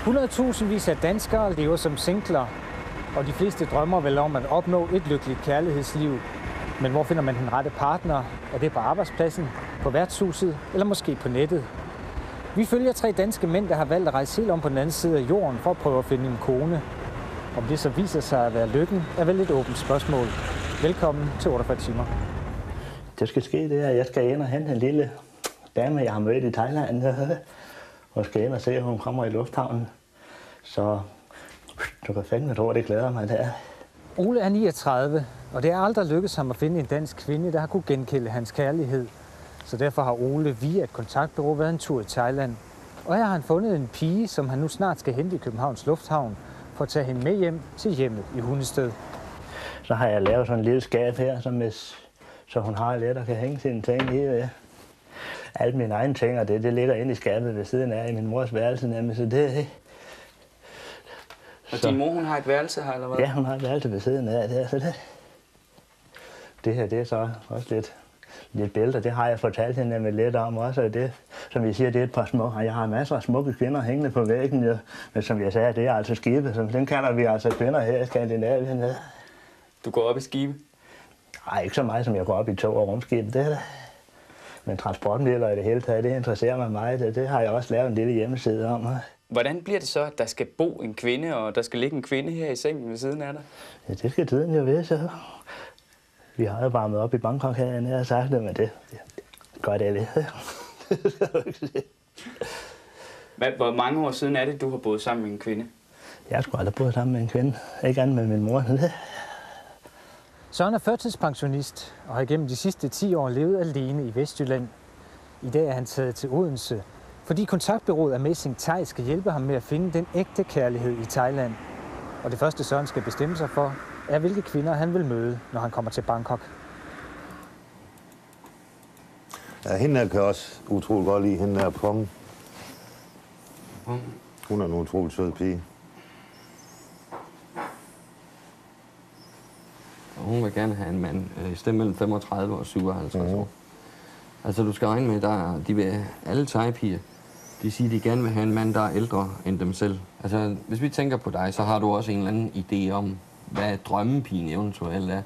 100.000 af danskere lever som singler, og de fleste drømmer vel om at opnå et lykkeligt kærlighedsliv. Men hvor finder man den rette partner? Er det på arbejdspladsen, på værtshuset eller måske på nettet? Vi følger 3 danske mænd, der har valgt at rejse helt om på den anden side af jorden for at prøve at finde en kone. Om det så viser sig at være lykken, er vel et åbent spørgsmål. Velkommen til 48 timer. Det skal ske det, at jeg skal ind og hente en lille dame, jeg har mødt i Thailand, og skal ind og se, at hun kommer i lufthavnen. Så du kan fandme tro, det glæder mig der. Ole er 39, og det er aldrig lykkedes ham at finde en dansk kvinde, der har kunne genkende hans kærlighed. Så derfor har Ole via et kontaktbureau været en tur i Thailand. Og her har han fundet en pige, som han nu snart skal hente i Københavns Lufthavn, for at tage hende med hjem til hjemmet i Hundested. Så har jeg lavet sådan en lille skab her, så hun har let og kan hænge sine ting i. Alle mine egne ting, og det ligger inde i skabet ved siden af i min mors værelse nemlig, så det... Og din mor, hun har et værelse her, eller hvad? Ja, hun har et værelse ved siden af det, så det her, det er så også lidt billeder. Det har jeg fortalt hende med lidt om også, og det, som jeg siger, det er et par små. Jeg har masser af smukke kvinder hængende på væggen, ja. Men som jeg sagde, det er altså skibe, så den kalder vi altså kvinder her i Skandinavien. Ja. Du går op i skibe? Nej, ikke så meget, som jeg går op i tog og rumskib, det er det. Men transportmidler i det hele taget, det interesserer mig meget. Det har jeg også lavet en lille hjemmeside om. Hvordan bliver det så, at der skal bo en kvinde, og der skal ligge en kvinde her i sengen ved siden af dig? Ja, det skal tiden jo ved, så. Vi har jo varmet op i Bangkok herinde, jeg har sagt det, men det gør det ved. Det skal du ikke sige. Hvor mange år siden er det, du har boet sammen med en kvinde? Jeg skulle aldrig boet sammen med en kvinde. Ikke andet med min mor. Søren er førtidspensionist og har igennem de sidste 10 år levet alene i Vestjylland. I dag er han taget til Odense, fordi kontaktbureauet Amazing Thai skal hjælpe ham med at finde den ægte kærlighed i Thailand. Og det første Søren skal bestemme sig for, er hvilke kvinder han vil møde, når han kommer til Bangkok. Ja, hende her kan også utroligt godt lide, hende der Pong. Hun er en utroligt sød pige. Hun vil gerne have en mand i stedet mellem 35 og 57 år. Altså, du skal regne med, de vil alle thai-piger, de siger, de gerne vil have en mand, der er ældre end dem selv. Altså, hvis vi tænker på dig, så har du også en eller anden idé om, hvad drømmepigen eventuelt er.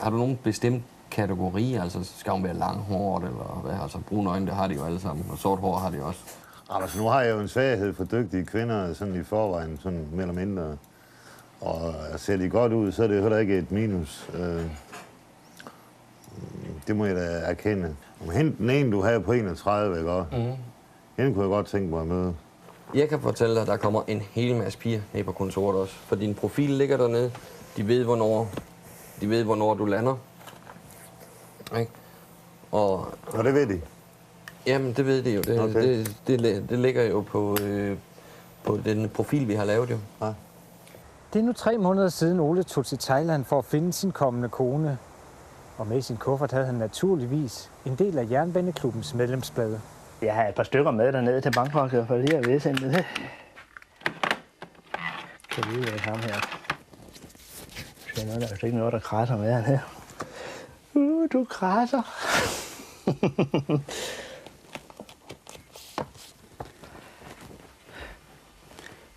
Har du nogen bestemt kategori? Altså, skal hun være langhåret, eller hvad? Altså, brune øjne, det har de jo alle sammen, og sort hår har de også. Altså, nu har jeg jo en svaghed for dygtige kvinder, sådan i forvejen, sådan mere eller mindre. Og ser de godt ud, så er det heller ikke et minus. Det må jeg da erkende. Hent den ene, du havde på 31, ikke også? Hende kunne jeg godt tænke mig at møde. Jeg kan fortælle dig, at der kommer en hel masse piger ned på kontoret også. For din profil ligger dernede. De ved, hvornår du lander. Ikke? Og det ved de? Jamen, det ved de jo. Det ligger jo på den profil, vi har lavet jo. Ja. Det er nu 3 måneder siden Ole tog til Thailand for at finde sin kommende kone. Og med sin kuffert havde han naturligvis en del af Jernbaneklubbens medlemsblade. Jeg har et par stykker med dernede til Bangkok, for lige at vise det. Kan vi lige ham her. Der er ikke noget, der krasser med her. Du krasser.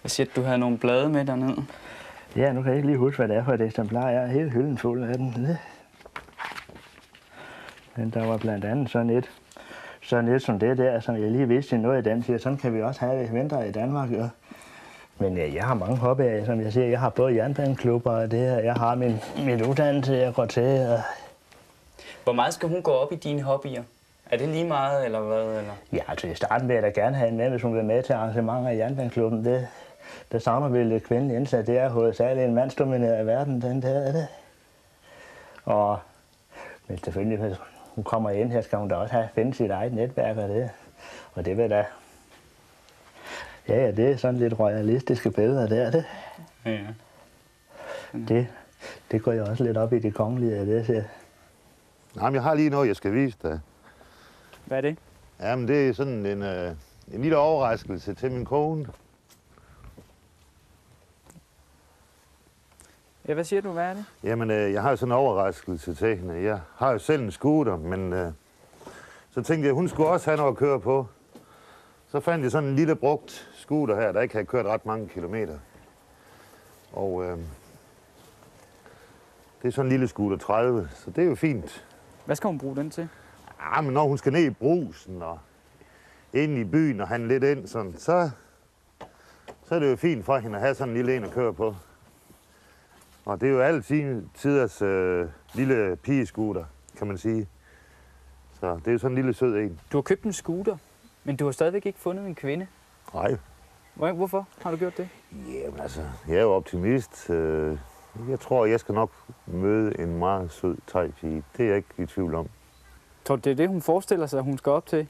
Jeg siger, at du havde nogle blade med dernede. Ja, nu kan jeg ikke lige huske, hvad det er for et eksemplar. Jeg er hele hylden fuld af den. Men der var blandt andet sådan et som det der, som jeg lige vidste noget i den siger, sådan kan vi også have det vinter i Danmark. Ja. Men jeg har mange hobbyer, som jeg siger. Jeg har både jernbaneklubber og det her. Jeg har min uddannelse, jeg går til. Og... Hvor meget skal hun gå op i dine hobbyer? Er det lige meget, eller hvad? Eller? Ja, altså i starten vil jeg da gerne have en med, hvis hun vil med til arrangementer i jernbaneklubben. Det savner vi lidt kvindelig indsat. Det er hovedsageligt en mandsdomineret verden, den der. Det. Og men selvfølgelig, hvis hun kommer ind her, skal hun da også finde sit eget netværk og det. Og det vil da... Ja, det er sådan lidt royalistiske billeder der, det. Ja. Det går jeg også lidt op i det kongelige, det siger. Jamen, jeg har lige noget, jeg skal vise dig. Hvad er det? Jamen, det er sådan en lille overraskelse til min kone. Ja, hvad siger du, hvad er det? Jamen, jeg har jo sådan en overraskelse til hende. Jeg har jo selv en scooter, men så tænkte jeg, hun skulle også have noget at køre på. Så fandt jeg sådan en lille brugt scooter her, der ikke havde kørt ret mange kilometer. Og det er sådan en lille scooter 30, så det er jo fint. Hvad skal hun bruge den til? Ja, men når hun skal ned i brusen og ind i byen og handle lidt ind, sådan, så er det jo fint for hende at have sådan en lille en at køre på. Og det er jo altid tiders lille pigescooter, kan man sige. Så det er jo sådan en lille sød en. Du har købt en scooter, men du har stadigvæk ikke fundet en kvinde. Nej. Hvorfor har du gjort det? Jamen altså, jeg er jo optimist. Jeg tror, jeg skal nok møde en meget sød thai-pige. Det er jeg ikke i tvivl om. Tror du, det er det, hun forestiller sig, hun skal op til?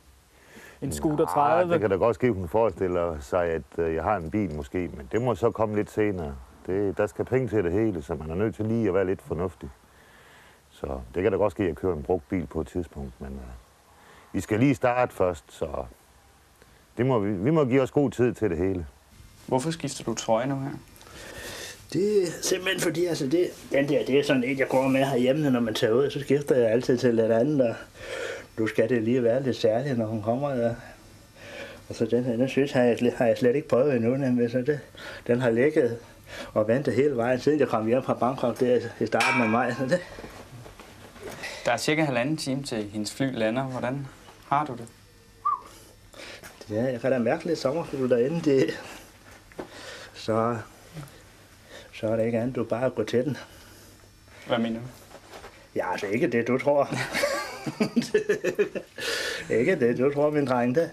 En scooter 30? Det kan da godt ske, hun forestiller sig, at jeg har en bil måske, men det må så komme lidt senere. Der skal penge til det hele, så man er nødt til lige at være lidt fornuftig. Så det kan da godt ske, at jeg kører en brugt bil på et tidspunkt, men vi skal lige starte først, så vi må give os god tid til det hele. Hvorfor skifter du trøje nu her? Det er simpelthen fordi, altså det er sådan et, jeg går med herhjemme, når man tager ud, så skifter jeg altid til lidt andet, og nu skal det lige være lidt særligt, når hun kommer. Og så den synes har jeg slet ikke prøvet endnu, nemlig, så den har ligget og ventet hele vejen, siden jeg kom hjem fra Bangkok der i starten af maj. Så det. Der er cirka 1,5 time til hendes fly lander. Hvordan har du det? Ja, jeg kan da mærke lidt sommerfugl derinde. Så er det ikke andet, du bare går til den. Hvad mener du? Ja, altså ikke det, du tror. Ikke det, du tror, min dreng, det.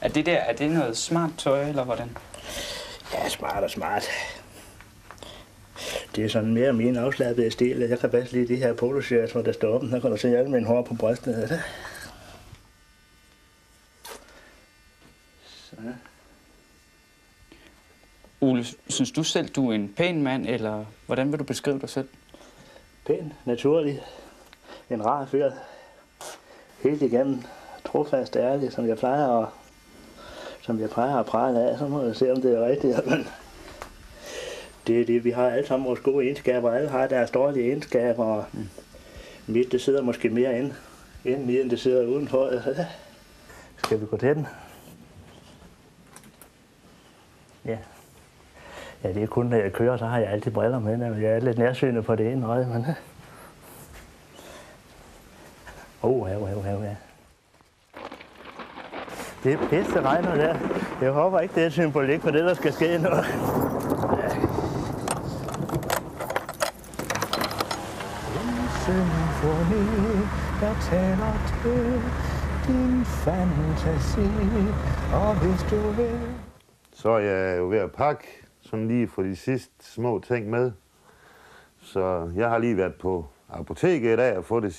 Er det noget smart tøj, eller hvordan? Ja, smart og smart. Det er sådan mere min afslappede stil. Jeg kan bedst lide de her poloshirts, hvor der står åbent. Der kan du se alle mine hår på brystet. Så. Ole, synes du selv, du er en pæn mand, eller hvordan vil du beskrive dig selv? Pæn, naturlig, en rar fyr. Helt igennem trofast ærlig, som jeg plejer at prale af. Så må jeg se, om det er rigtigt. Men det er det, vi har alle sammen vores gode egenskaber. Alle har deres dårlige egenskaber, og mit, det sidder måske mere inde i, end det sidder udenfor. Skal vi gå til den? Ja. Ja, det er kun, når jeg kører, så har jeg altid briller med. Jeg er lidt nærsynet på det ene øje, men. Ja. Det er pisse regner der. Jeg håber ikke, det er et symbolik på det, der skal ske nu. Symfoni, der taler til din fantasi, og hvis du vil. Så er jeg jo ved at pakke sådan lige for de sidste små ting med. Så jeg har lige været på apoteket i dag og fået det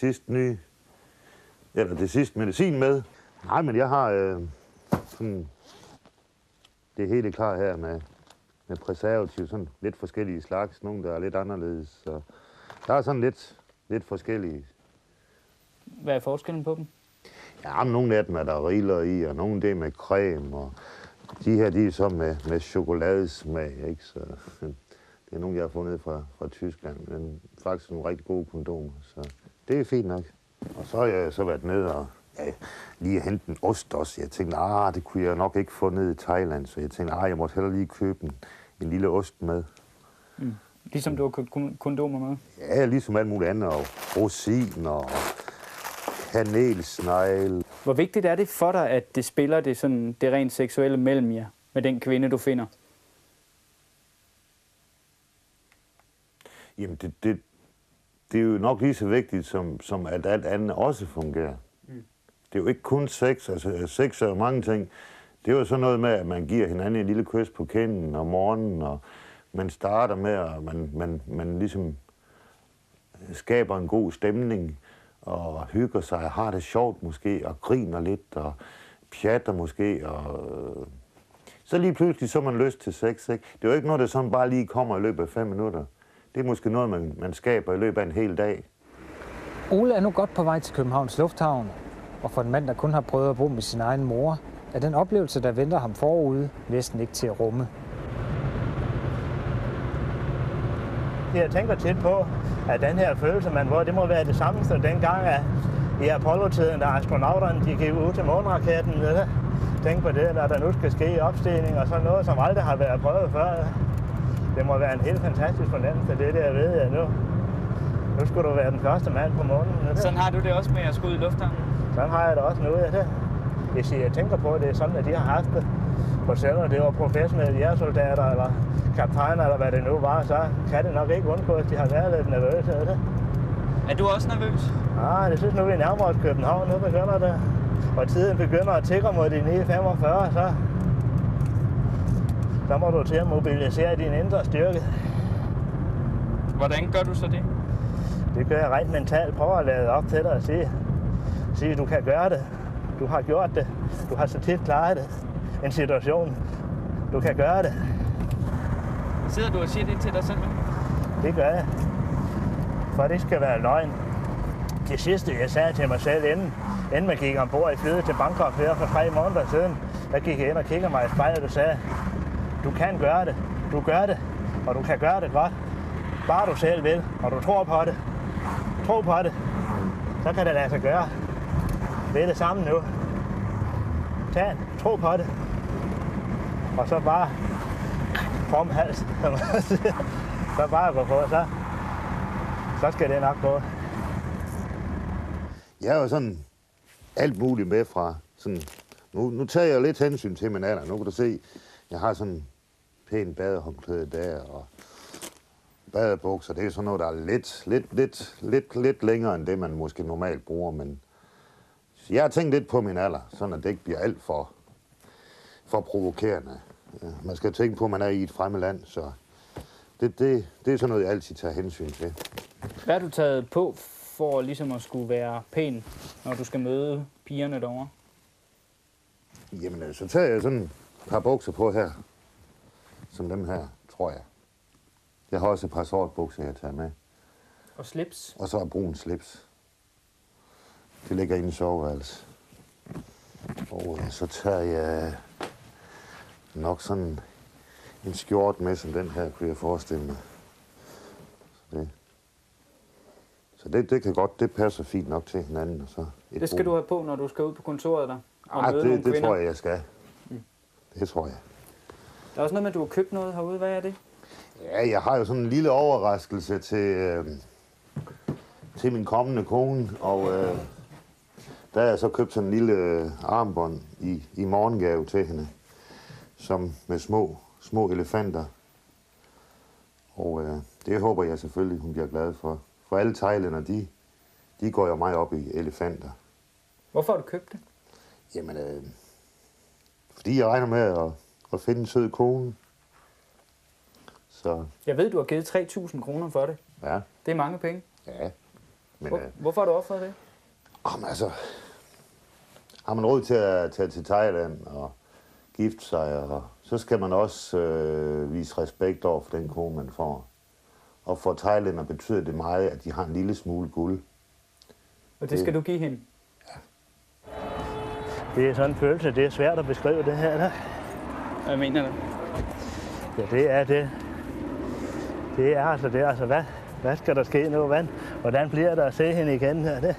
sidste medicin med. Nej, men jeg har sådan det hele klar her med preservativ, sådan lidt forskellige slags, nogle der er lidt anderledes. Så der er sådan lidt forskellige. Hvad er forskellen på dem? Ja, men nogle af dem er der riller i, og nogle det er med creme, og de her, de er så med chokoladesmag, ikke? Så det er nogle, jeg har fundet fra Tyskland, men faktisk nogle rigtig gode kondomer, så det er fint nok. Og så har jeg så været nede og lige hente en ost også. Jeg tænkte, det kunne jeg nok ikke få ned i Thailand, så jeg tænkte, jeg måtte hellere lige købe en lille ost med. Mm. Ligesom du har købt kondomer med? Ja, ligesom alt muligt andet, og rosin og kanelsnegle. Hvor vigtigt er det for dig, at det spiller det rent seksuelle mellem jer med den kvinde, du finder? Jamen, det er jo nok lige så vigtigt, som at alt andet også fungerer. Mm. Det er jo ikke kun sex. Altså, sex er jo mange ting. Det er jo sådan noget med, at man giver hinanden en lille kys på kinden om morgenen, og man starter med, at man ligesom skaber en god stemning, og hygger sig, og har det sjovt måske, og griner lidt, og pjatter måske, og så lige pludselig så har man lyst til sex, ikke? Det er jo ikke noget, der sådan bare lige kommer i løbet af 5 minutter. Det er måske noget, man skaber i løbet af en hel dag. Ole er nu godt på vej til Københavns Lufthavn, og for en mand, der kun har prøvet at bo med sin egen mor, er den oplevelse, der venter ham forude, næsten ikke til at rumme. Jeg tænker tit på, at den her følelse, man får, det må være det samme som dengang, at i Apollo-tiden, da astronauterne de gik ud til måneraketten. Tænk på det, der nu skal ske opstigning og sådan noget, som aldrig har været prøvet før. Det må være en helt fantastisk fornemmelse, det der ved jeg nu. Nu skulle du være den første mand på månen. Sådan har du det også med at skulle ud i lufthavnen? Sådan har jeg det også nu, ja. Hvis jeg tænker på, at det er sådan, at de har haft det. For selvom det var professionelle jægersoldater eller kaptajner eller hvad det nu var, så kan det nok ikke undgå, at de har været lidt nervøse. Ja. Er du også nervøs? Nej, det synes nu, vi nærmer os København. Nu begynder det. Og tiden begynder at tikke mod de 9:45, så må du til at mobilisere din indre styrke. Hvordan gør du så det? Det gør jeg rent mentalt. Prøv at lade op til dig og sige, at du kan gøre det. Du har gjort det. Du har så tit klaret det. En situation. Du kan gøre det. Sidder du og siger det til dig selv? Det gør jeg. For det skal være løgn. Det sidste, jeg sagde til mig selv, inden man gik ombord i flyet til Bangkok her for 3 måneder siden, der gik jeg ind og kiggede mig i spejlet og sagde, du kan gøre det. Du gør det. Og du kan gøre det godt. Bare du selv vil, og du tror på det. Tro på det. Så kan det lade sig gøre. Det er det samme nu. Tag, tro på det. Og så bare krum hals. Så bare gå på, så skal det nok gå. Jeg er jo sådan alt muligt med fra sådan... Nu tager jeg lidt hensyn til min alder. Nu kan du se, jeg har sådan en pæn badehåndklæde der, og badebukser. Det er sådan noget, der er lidt længere end det, man måske normalt bruger, men jeg har tænkt lidt på min alder, sådan at det ikke bliver alt for provokerende. Man skal tænke på, at man er i et fremmed land, så det er sådan noget, jeg altid tager hensyn til. Hvad har du taget på for ligesom at skulle være pæn, når du skal møde pigerne derovre? Jamen, så tager jeg sådan et par bukser på her, som dem her, tror jeg. Jeg har også et par sort bukser, jeg tager med. Og slips? Og så er brun slips. Det ligger inde i soveværelset. Og så tager jeg nok sådan en skjort med, som den her, kunne jeg forestille mig. Så det kan godt, det passer fint nok til hinanden. Og så det skal du have på, når du skal ud på kontoret der? Og møde det nogle kvinder? tror jeg skal. Det tror jeg. Der er også noget med, at du har købt noget herude. Hvad er det? Ja, jeg har jo sådan en lille overraskelse til min kommende kone, og der har jeg så købt sådan en lille armbånd i morgengave til hende, som med små elefanter. Og det håber jeg selvfølgelig, hun bliver glad for. For alle thailænder, de går jo meget op i elefanter. Hvorfor har du købt det? Jamen, fordi jeg regner med at finde en sød kone. Så, Jeg ved, du har givet 3.000 kroner for det. ja. Det er mange penge. Ja. Men, Hvorfor har du offret det? Jamen altså, har man råd til at tage til Thailand og gifte sig, og så skal man også vise respekt over for den kone, man får. Og for thailænder betyder det meget, at de har en lille smule guld. Og det skal du give hende? Ja. Det er sådan en følelse, det er svært at beskrive det her. Hvad mener du? Ja, det er det. Det er altså det. Altså, hvad skal der ske nu? Hvordan bliver der at se hende igen her? Det?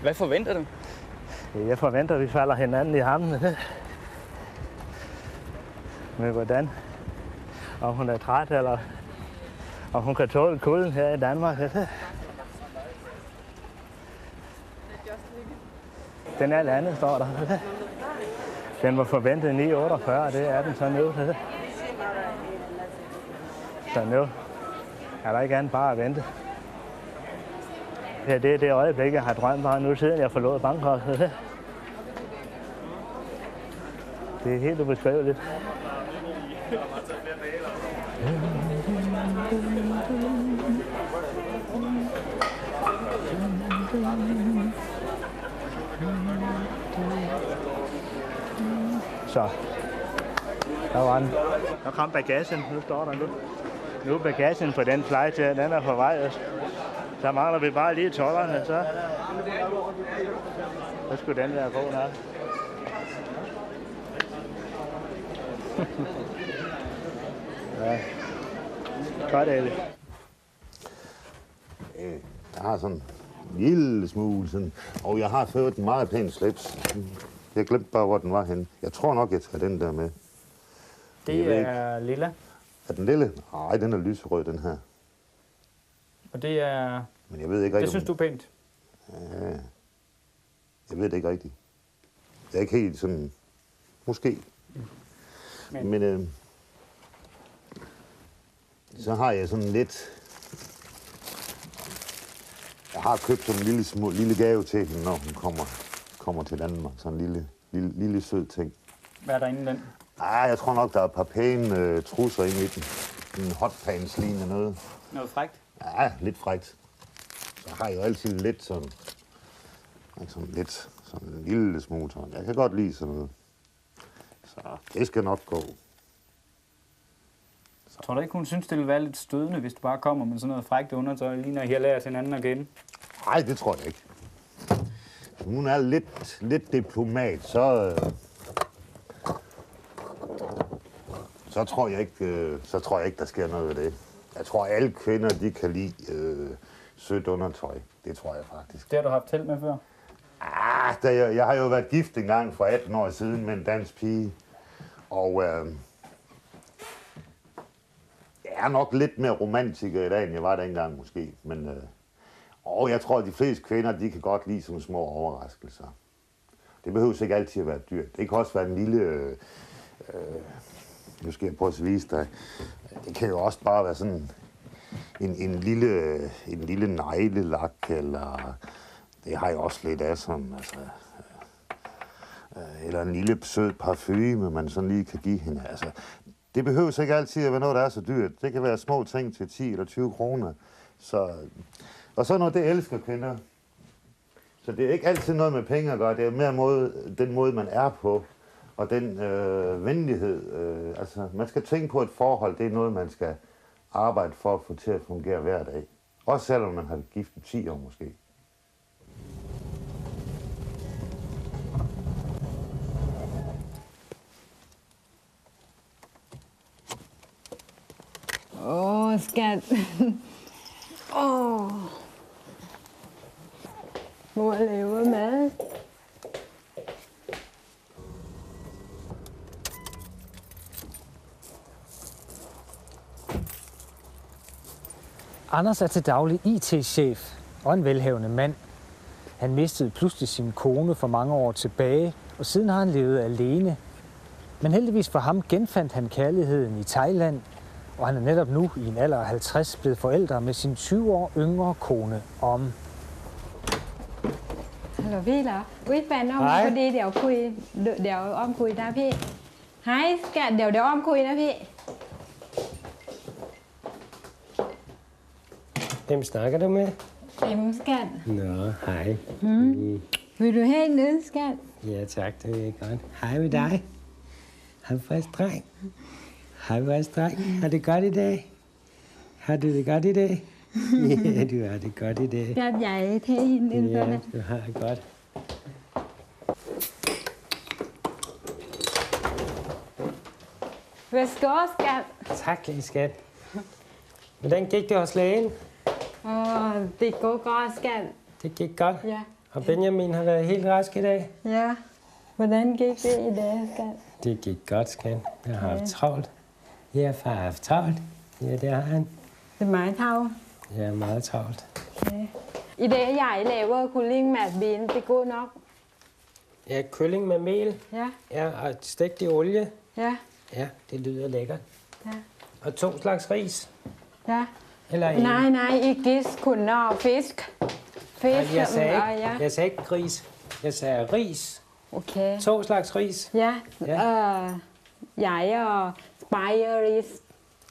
Hvad forventer du? Jeg forventer, at vi falder hinanden i hamnen. Men hvordan? Om hun er træt, eller om hun kan tåle kulden her i Danmark. Den er landet, står der. Den var forventet 9:48, det er den så nu. Så nu er der ikke andet bare at vente. Ja, det er det øjeblik, jeg har drømt bare nu, siden jeg forlod Bangkok. Det er helt ubeskriveligt. Så, der var den. Der kom bagagen, nu står der nu. Nu er bagagen på den flight her, den er på vej. Så mangler vi bare lige tollerne, så skulle den være god nok. Ja, godt, Ali. Jeg har sådan lille smule sådan. Og jeg har fået en meget pæn slips. Jeg glemte bare, hvor den var henne. Jeg tror nok, jeg tager den der med. Det er lilla. Er den lille? Nej, den er lyserød, den her. Og det er... Men jeg ved ikke rigtigt. Det synes du er pænt? Ja. Jeg ved det ikke rigtigt. Jeg er ikke helt sådan... Måske. Men så har jeg sådan lidt... Jeg har købt sådan en lille gave til hende, når hun kommer til Danmark. Sådan en lille sød ting. Hvad er der inde i den? Jeg tror nok, der er et par pæne trusser inde i den. En hotpants lignende noget. Noget frækt? Ja, lidt frækt. Så har jeg jo altid lidt sådan en lille smule sådan. Jeg kan godt lide sådan noget. Så det skal nok gå. Tror du ikke, hun synes, det ville være lidt stødende, hvis du bare kommer med sådan noget frækt undertøj, lige når I har lært hinanden at kende? Nej, det tror jeg ikke. Hun er lidt diplomat, så tror jeg ikke, der sker noget ved det. Jeg tror, alle kvinder, de kan lide sødt undertøj. Det tror jeg faktisk. Det har du haft held med før? Jeg har jo været gift en gang for 18 år siden med en dansk pige. Og jeg er nok lidt mere romantiker i dag, end jeg var dengang måske. Men jeg tror, at de fleste kvinder, de kan godt lide sådan små overraskelser. Det behøver ikke altid at være dyrt. Det kan også være en lille... nu skal jeg prøve at vise dig. Det kan jo også bare være sådan en lille neglelak, eller det har jeg også lidt af sådan, altså, eller en lille sød parfume, man sådan lige kan give hende. Altså, det behøver ikke altid at være noget, der er så dyrt. Det kan være små ting til 10 eller 20 kroner. Og så noget, det elsker kvinder. Så det er ikke altid noget med penge at gøre. Det er mere den måde, man er på. Og den venlighed. Altså, man skal tænke på et forhold. Det er noget, man skal arbejde for at få til at fungere hver dag. Også selvom man har gift i 10 år måske. Skat. Mor laver mad. Anders er til daglig IT-chef og en velhavende mand. Han mistede pludselig sin kone for mange år tilbage, og siden har han levet alene. Men heldigvis for ham genfandt han kærligheden i Thailand, og han er netop nu i en alder af 50 blevet forældre med sin 20 år yngre kone Om. Hallo พี่เหรอ อุ๊ยแฟนอ้อมมาพอดีเดี๋ยวอ้อมคุยนะพี่ Hej skat เดี๋ยวอ้อมคุยนะพี่ Hvem snakker du med? skat. Nå, hej. Vil du have en øl, skat? Ja tak, det er godt. Hej med dig. Hej frisk dreng. Hej frisk dreng. Har det godt i dag? Har du det godt i dag? Ja, du har det godt i dag. Skat, jeg tage en øl for Ja, dig. du har det godt. Værsgo, skat. Tak, lille skat. Hvordan gik det hos lægen? Det går godt, skat. Det gik godt. Ja. Og Benjamin har været helt rask i dag? Ja. Hvordan gik det i dag, skat? Det gik godt, skat. Jeg har haft travlt. Ja, far har haft travlt. Ja, det har han. Det er meget travlt. Jeg er meget travlt. Okay. I dag jeg laver kylling med bean. Det er godt nok. Ja, kylling med mel. Ja. Ja, og stegt i olie. Ja. Ja, det lyder lækkert. Ja. Og 2 slags ris. Ja. Eller en. Nej, ikke gis, kun fisk. Fisk. Nej, ja. jeg sagde ikke gris. Jeg sagde ris. Okay. 2 slags ris. Ja. Ja. Jeg speger ris.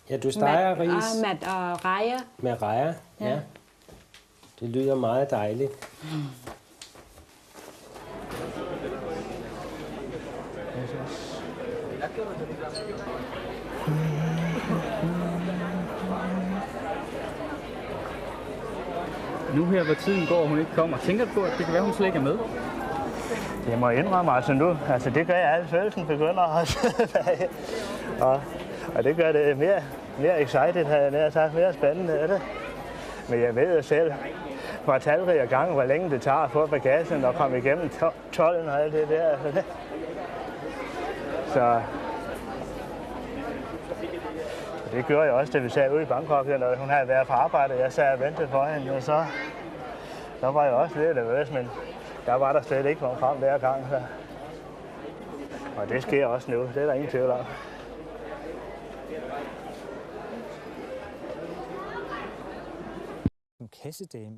Ja, du steger ris Med rejer. med rejer. Ja. Ja. Det lyder meget dejligt. Nu her, hvor tiden går, og hun ikke kommer, tænker du på, at det kan være, hun slet ikke er med? Det må jeg indrømme, altså nu. Altså det gør jeg, at følelsen begynder at sidde bag. Og det gør det mere excited, har jeg nær sagt, mere spændende er det. Men jeg ved jo selv, var talrige gange, hvor længe det tager at få bagagen og komme igennem tolden og alt det der. Så det gjorde jeg også, da vi sad ude i Bangkok, når hun havde været på arbejde. Jeg sad og ventede for hende, og så var jeg også lidt nervøs, men der var der slet ikke nogen frem hver gang. Så. Og det sker også nu, det er der ingen tvivl om. Kassedame.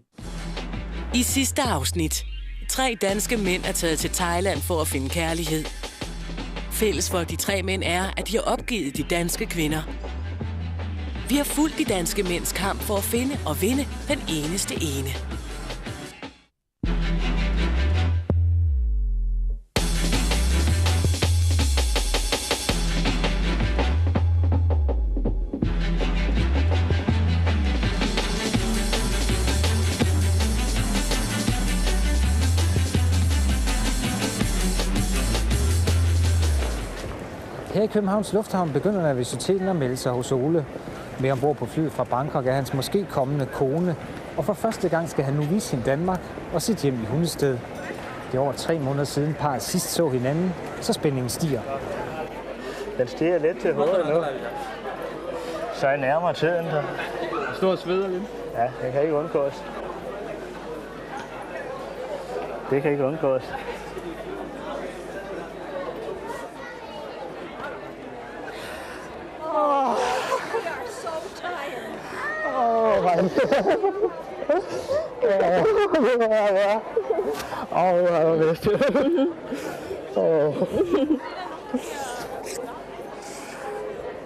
I sidste afsnit. 3 danske mænd er taget til Thailand for at finde kærlighed. Fælles for de 3 mænd er, at de har opgivet de danske kvinder. Vi har fulgt de danske mænds kamp for at finde og vinde den eneste ene. Her i Københavns Lufthavn begynder nervøsiteten at melde sig hos Ole. Med ombord på flyet fra Bangkok er hans måske kommende kone, og for første gang skal han nu vise hende Danmark og sit hjem i Hundested. Det er over 3 måneder siden parret sidst så hinanden, så spændingen stiger. Den stiger lidt til hovedet nu, så jeg nærmer tiden. Så. Står og sveder lidt. Ja, det kan ikke undgås. Det kan ikke undgås.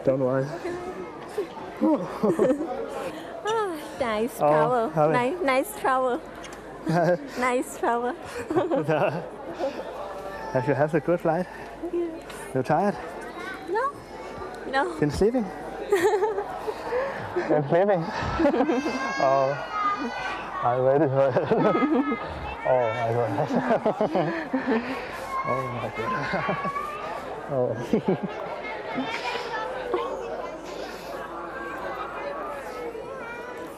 Don't worry. Nice travel. Nice travel. Nice travel. Have you had a good flight? Yeah. You're tired? No. Been sleeping? Been sleeping? Oh, I'm ready for it. Oh my God. Oh my God. Oh.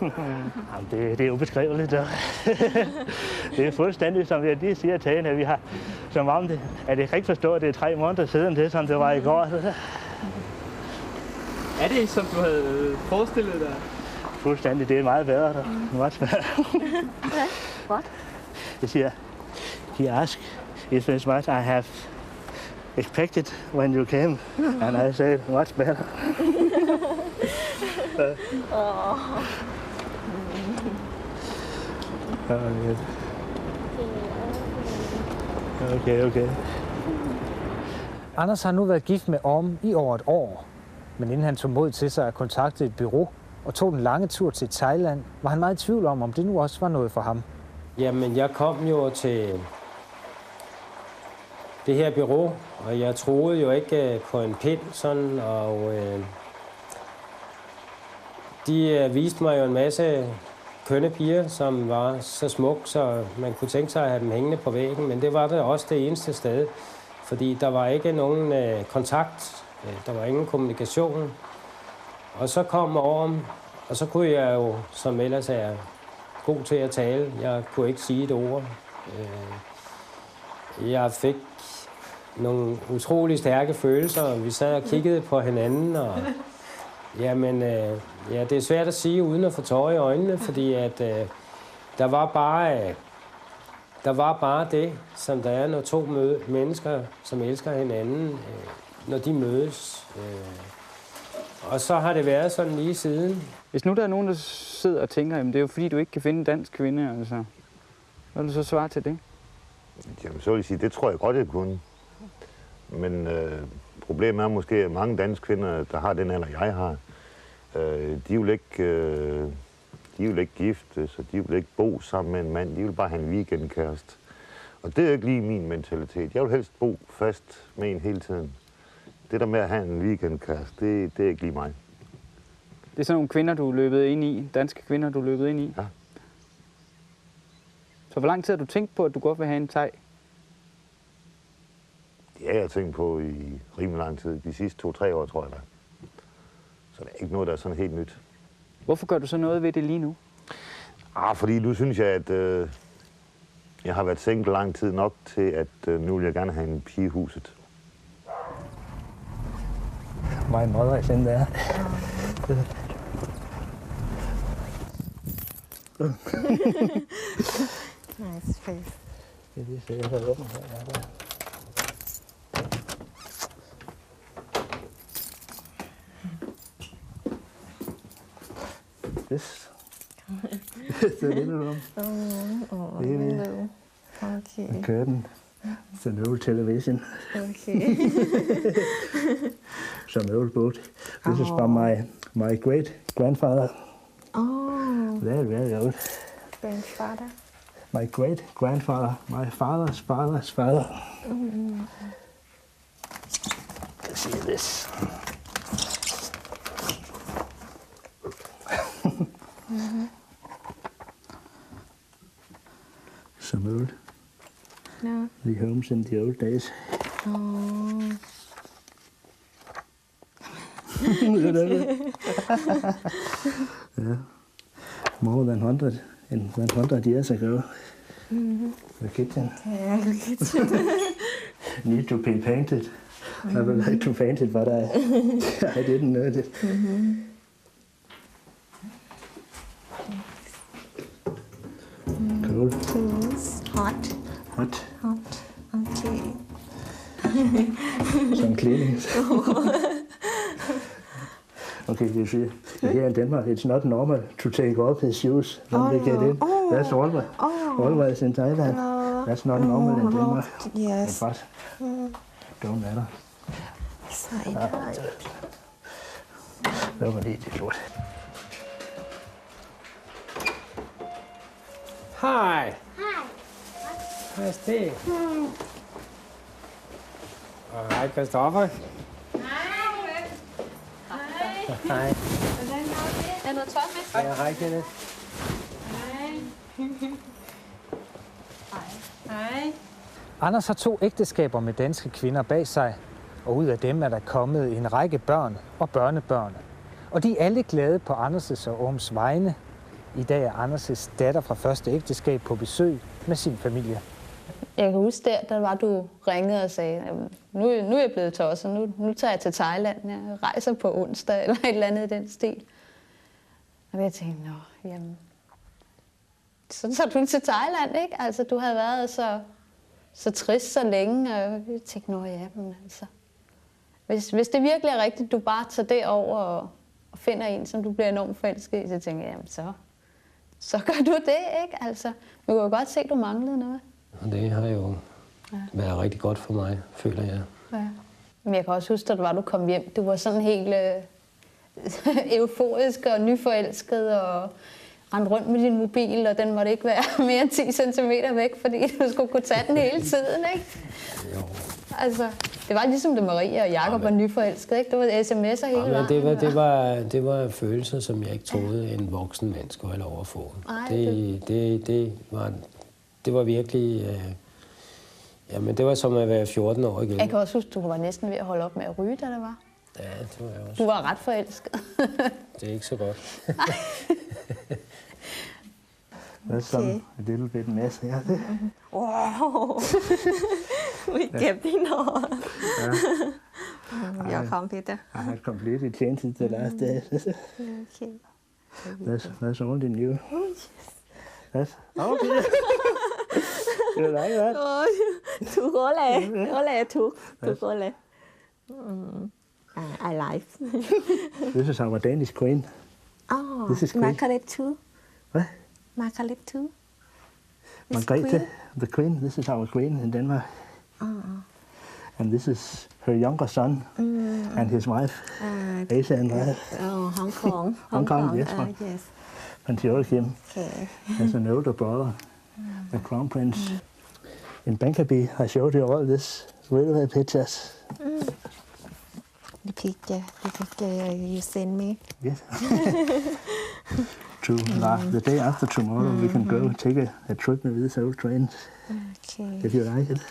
Jamen, det er ubeskriveligt. Det er fuldstændig, som jeg lige siger til hende, at vi har, som om det, at jeg kan ikke forstå, at det er 3 måneder siden, det som det var i går. Er det, som du havde forestillet dig? Fuldstændig, det er meget bedre. What? Jeg siger, he asked if it's what I have expected when you came, and I said, much better. Okay. Anders har nu været gift med Orm i over 1 år. Men inden han tog mod til sig at kontakte et bureau og tog den lange tur til Thailand, var han meget i tvivl om det nu også var noget for ham. Jamen, jeg kom jo til det her bureau, og jeg troede jo ikke på en pind, sådan, og de viste mig jo en masse kønne piger, som var så smuk, så man kunne tænke sig at have dem hængende på væggen, men det var det også det eneste sted, fordi der var ikke nogen kontakt, der var ingen kommunikation. Og så kom Orm, og så kunne jeg jo, som ellers er god til at tale, jeg kunne ikke sige et ord. Jeg fik nogle utrolig stærke følelser, og vi sad og kiggede på hinanden, og jamen, ja, det er svært at sige uden at få tårer i øjnene, fordi at der var bare det, som der er, når 2 mennesker, som elsker hinanden, når de mødes. Og så har det været sådan lige siden. Hvis nu der er nogen, der sidder og tænker, at det er jo fordi, du ikke kan finde en dansk kvinde, altså, hvad vil du så svare til det? Jamen, så vil jeg sige, det tror jeg godt, jeg kunne. Men problemet er måske, at mange danske kvinder, der har den alder, jeg har, de vil ikke gifte, så de vil ikke bo sammen med en mand. De vil bare have en weekendkæreste. Og det er ikke lige min mentalitet. Jeg vil helst bo fast med en hele tiden. Det der med at have en weekendkæreste, det er ikke lige mig. Det er sådan nogle kvinder, du er løbet ind i, danske kvinder, du er løbet ind i? Ja. Så hvor lang tid har du tænkt på, at du godt vil have en thai? Det har jeg tænkt på i rimelig lang tid. De sidste 2-3 år, tror jeg da. Så det er ikke noget, der er sådan helt nyt. Hvorfor gør du så noget ved det lige nu? Fordi nu synes jeg, at jeg har været single lang tid nok til, at nu vil jeg gerne have en pige i huset. My mother is in there. Nice face. Skal vi se, jeg har åbent her. This is the living room. Baby. Okay. The curtain. It's an old television. Okay. Some old boat. This is from my great grandfather. Oh. Very, very old. Grandfather. My great grandfather. My father's father's father. Let's see this. Some old. No. The homes in the old days. Oh. Yeah. More than 100 years ago. The kitchen. Yeah, the kitchen. Need to be painted. I would like to paint it, but I didn't know it. Cool. Tools. Hot. Hot. Hot. Okay. Some cleanings. Okay, you see, here in Denmark, it's not normal to take off his shoes when they get in. That's always in Thailand. That's not normal in Denmark. Yes. But don't matter. Nobody eats it. Hi. Hi. Hej, Stig. Og hej, Christoffer. Hej. Er der noget tøj med? Ja, hej, Kenneth. Hej. Anders har 2 ægteskaber med danske kvinder bag sig, og ud af dem er der kommet en række børn og børnebørn. Og de er alle glade på Anders' og Orms vegne. I dag er Anders' datter fra første ægteskab på besøg med sin familie. Jeg kan huske der var du ringede og sagde, nu er jeg blevet tosset, nu tager jeg til Thailand, jeg rejser på onsdag eller et eller andet i den stil. Og jeg tænkte, jamen, så tager du til Thailand, ikke? Altså, du havde været så trist så længe, og jeg tænkte, men altså, hvis det virkelig er rigtigt, du bare tager det over og finder en, som du bliver enormt forelsket i, så tænker jeg, jamen, så gør du det, ikke? Altså, man kunne jo godt se, at du manglede noget. Og det har jo været rigtig godt for mig, føler jeg. Ja. Men jeg kan også huske, at du kom hjem. Du var sådan helt euforisk og nyforelsket og rendte rundt med din mobil, og den måtte ikke være mere end 10 cm væk, fordi du skulle kunne tage den hele tiden, ikke? Jo. Altså, det var ligesom, da Maria og Jakob var nyforelsket, ikke? Det var sms'er hele vejen. Det var følelser, som jeg ikke troede, en voksen mand skulle have lov at få. Det var virkelig... Jamen, det var som at være 14 år igen. Jeg kan også huske, du var næsten ved at holde op med at ryge, da det var. Ja, det var jeg også. Du var ret forelsket. Det er ikke så godt. That's some a little bit mess here. Wow. We kept it on. Your computer. I have completely changed it the last days. Okay. That's only new. Oh, yes. That's okay. You like that? Too rolle. Too rolle. I like. This is our Danish queen. Oh, this is queen. Margaret too. What? Margaret too. Margrethe, the queen. This is our queen in Denmark. And this is her younger son and his wife, Asa and wife. Oh, Hong Kong. Hong Kong, yes. Yes. And Joachim Okay. has an older brother, the crown prince. In Bangkok, I showed you all this railway pictures. The picture you sent me. Yes. The day after tomorrow, we can go take a trip with this old train. Okay. If you like it.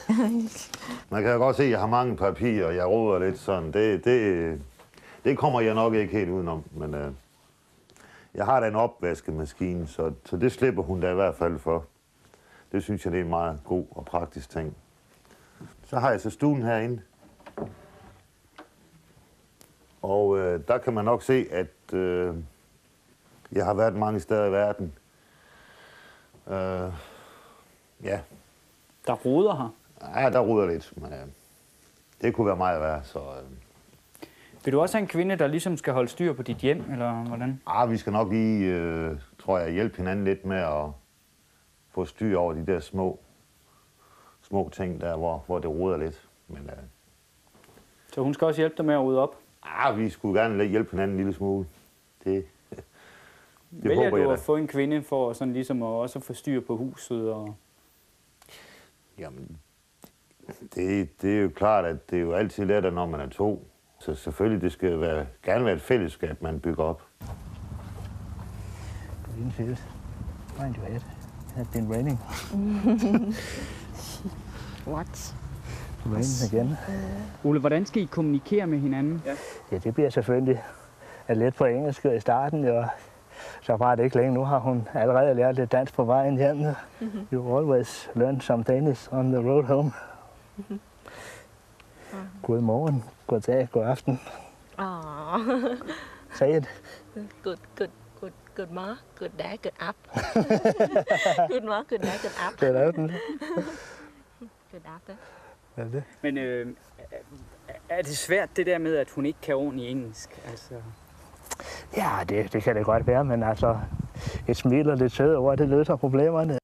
Man kan jo godt se, at jeg har mange papirer, og jeg roder lidt sådan. Det kommer jeg nok ikke helt udenom, men Jeg har da en opvaskemaskine, så det slipper hun da i hvert fald for. Det synes jeg, det er en meget god og praktisk ting. Så har jeg så stuen herinde. Og der kan man nok se, at jeg har været mange steder i verden. Ja. Der roder her? Ja, der roder lidt, men det kunne være meget værre, så... Vil du også have en kvinde, der ligesom skal holde styr på dit hjem, eller hvordan? Vi skal nok lige, tror jeg, hjælpe hinanden lidt med at få styr over de der små ting der, hvor det roder lidt. Men, så hun skal også hjælpe dig med at rydde op? Vi skulle gerne hjælpe hinanden en lille smule. Det vælger du at få en kvinde for sådan ligesom at også få styr på huset? Og... Jamen, det er jo klart, at det er jo altid lettere, når man er to. Så selvfølgelig, det skal gerne være et fællesskab, man bygger op. Good evening, Phil. Mind your head. It has been raining. What? Raining again. Ole, hvordan skal I kommunikere med hinanden? Ja, det bliver selvfølgelig lidt på engelsk i starten, og så var det ikke længe. Nu har hun allerede lært lidt dansk på vejen hjem. You always learn some Danish on the road home. God morgen, god dag, god aften. Say it. Good morning, good day, good up. Good morning, good day, good up. Good aften. Good aften. Ja, det. Men er det svært det der med, at hun ikke kan ordentligt engelsk? Altså... Ja, det kan det godt være, men altså et smil og lidt søde ord, det løser problemerne.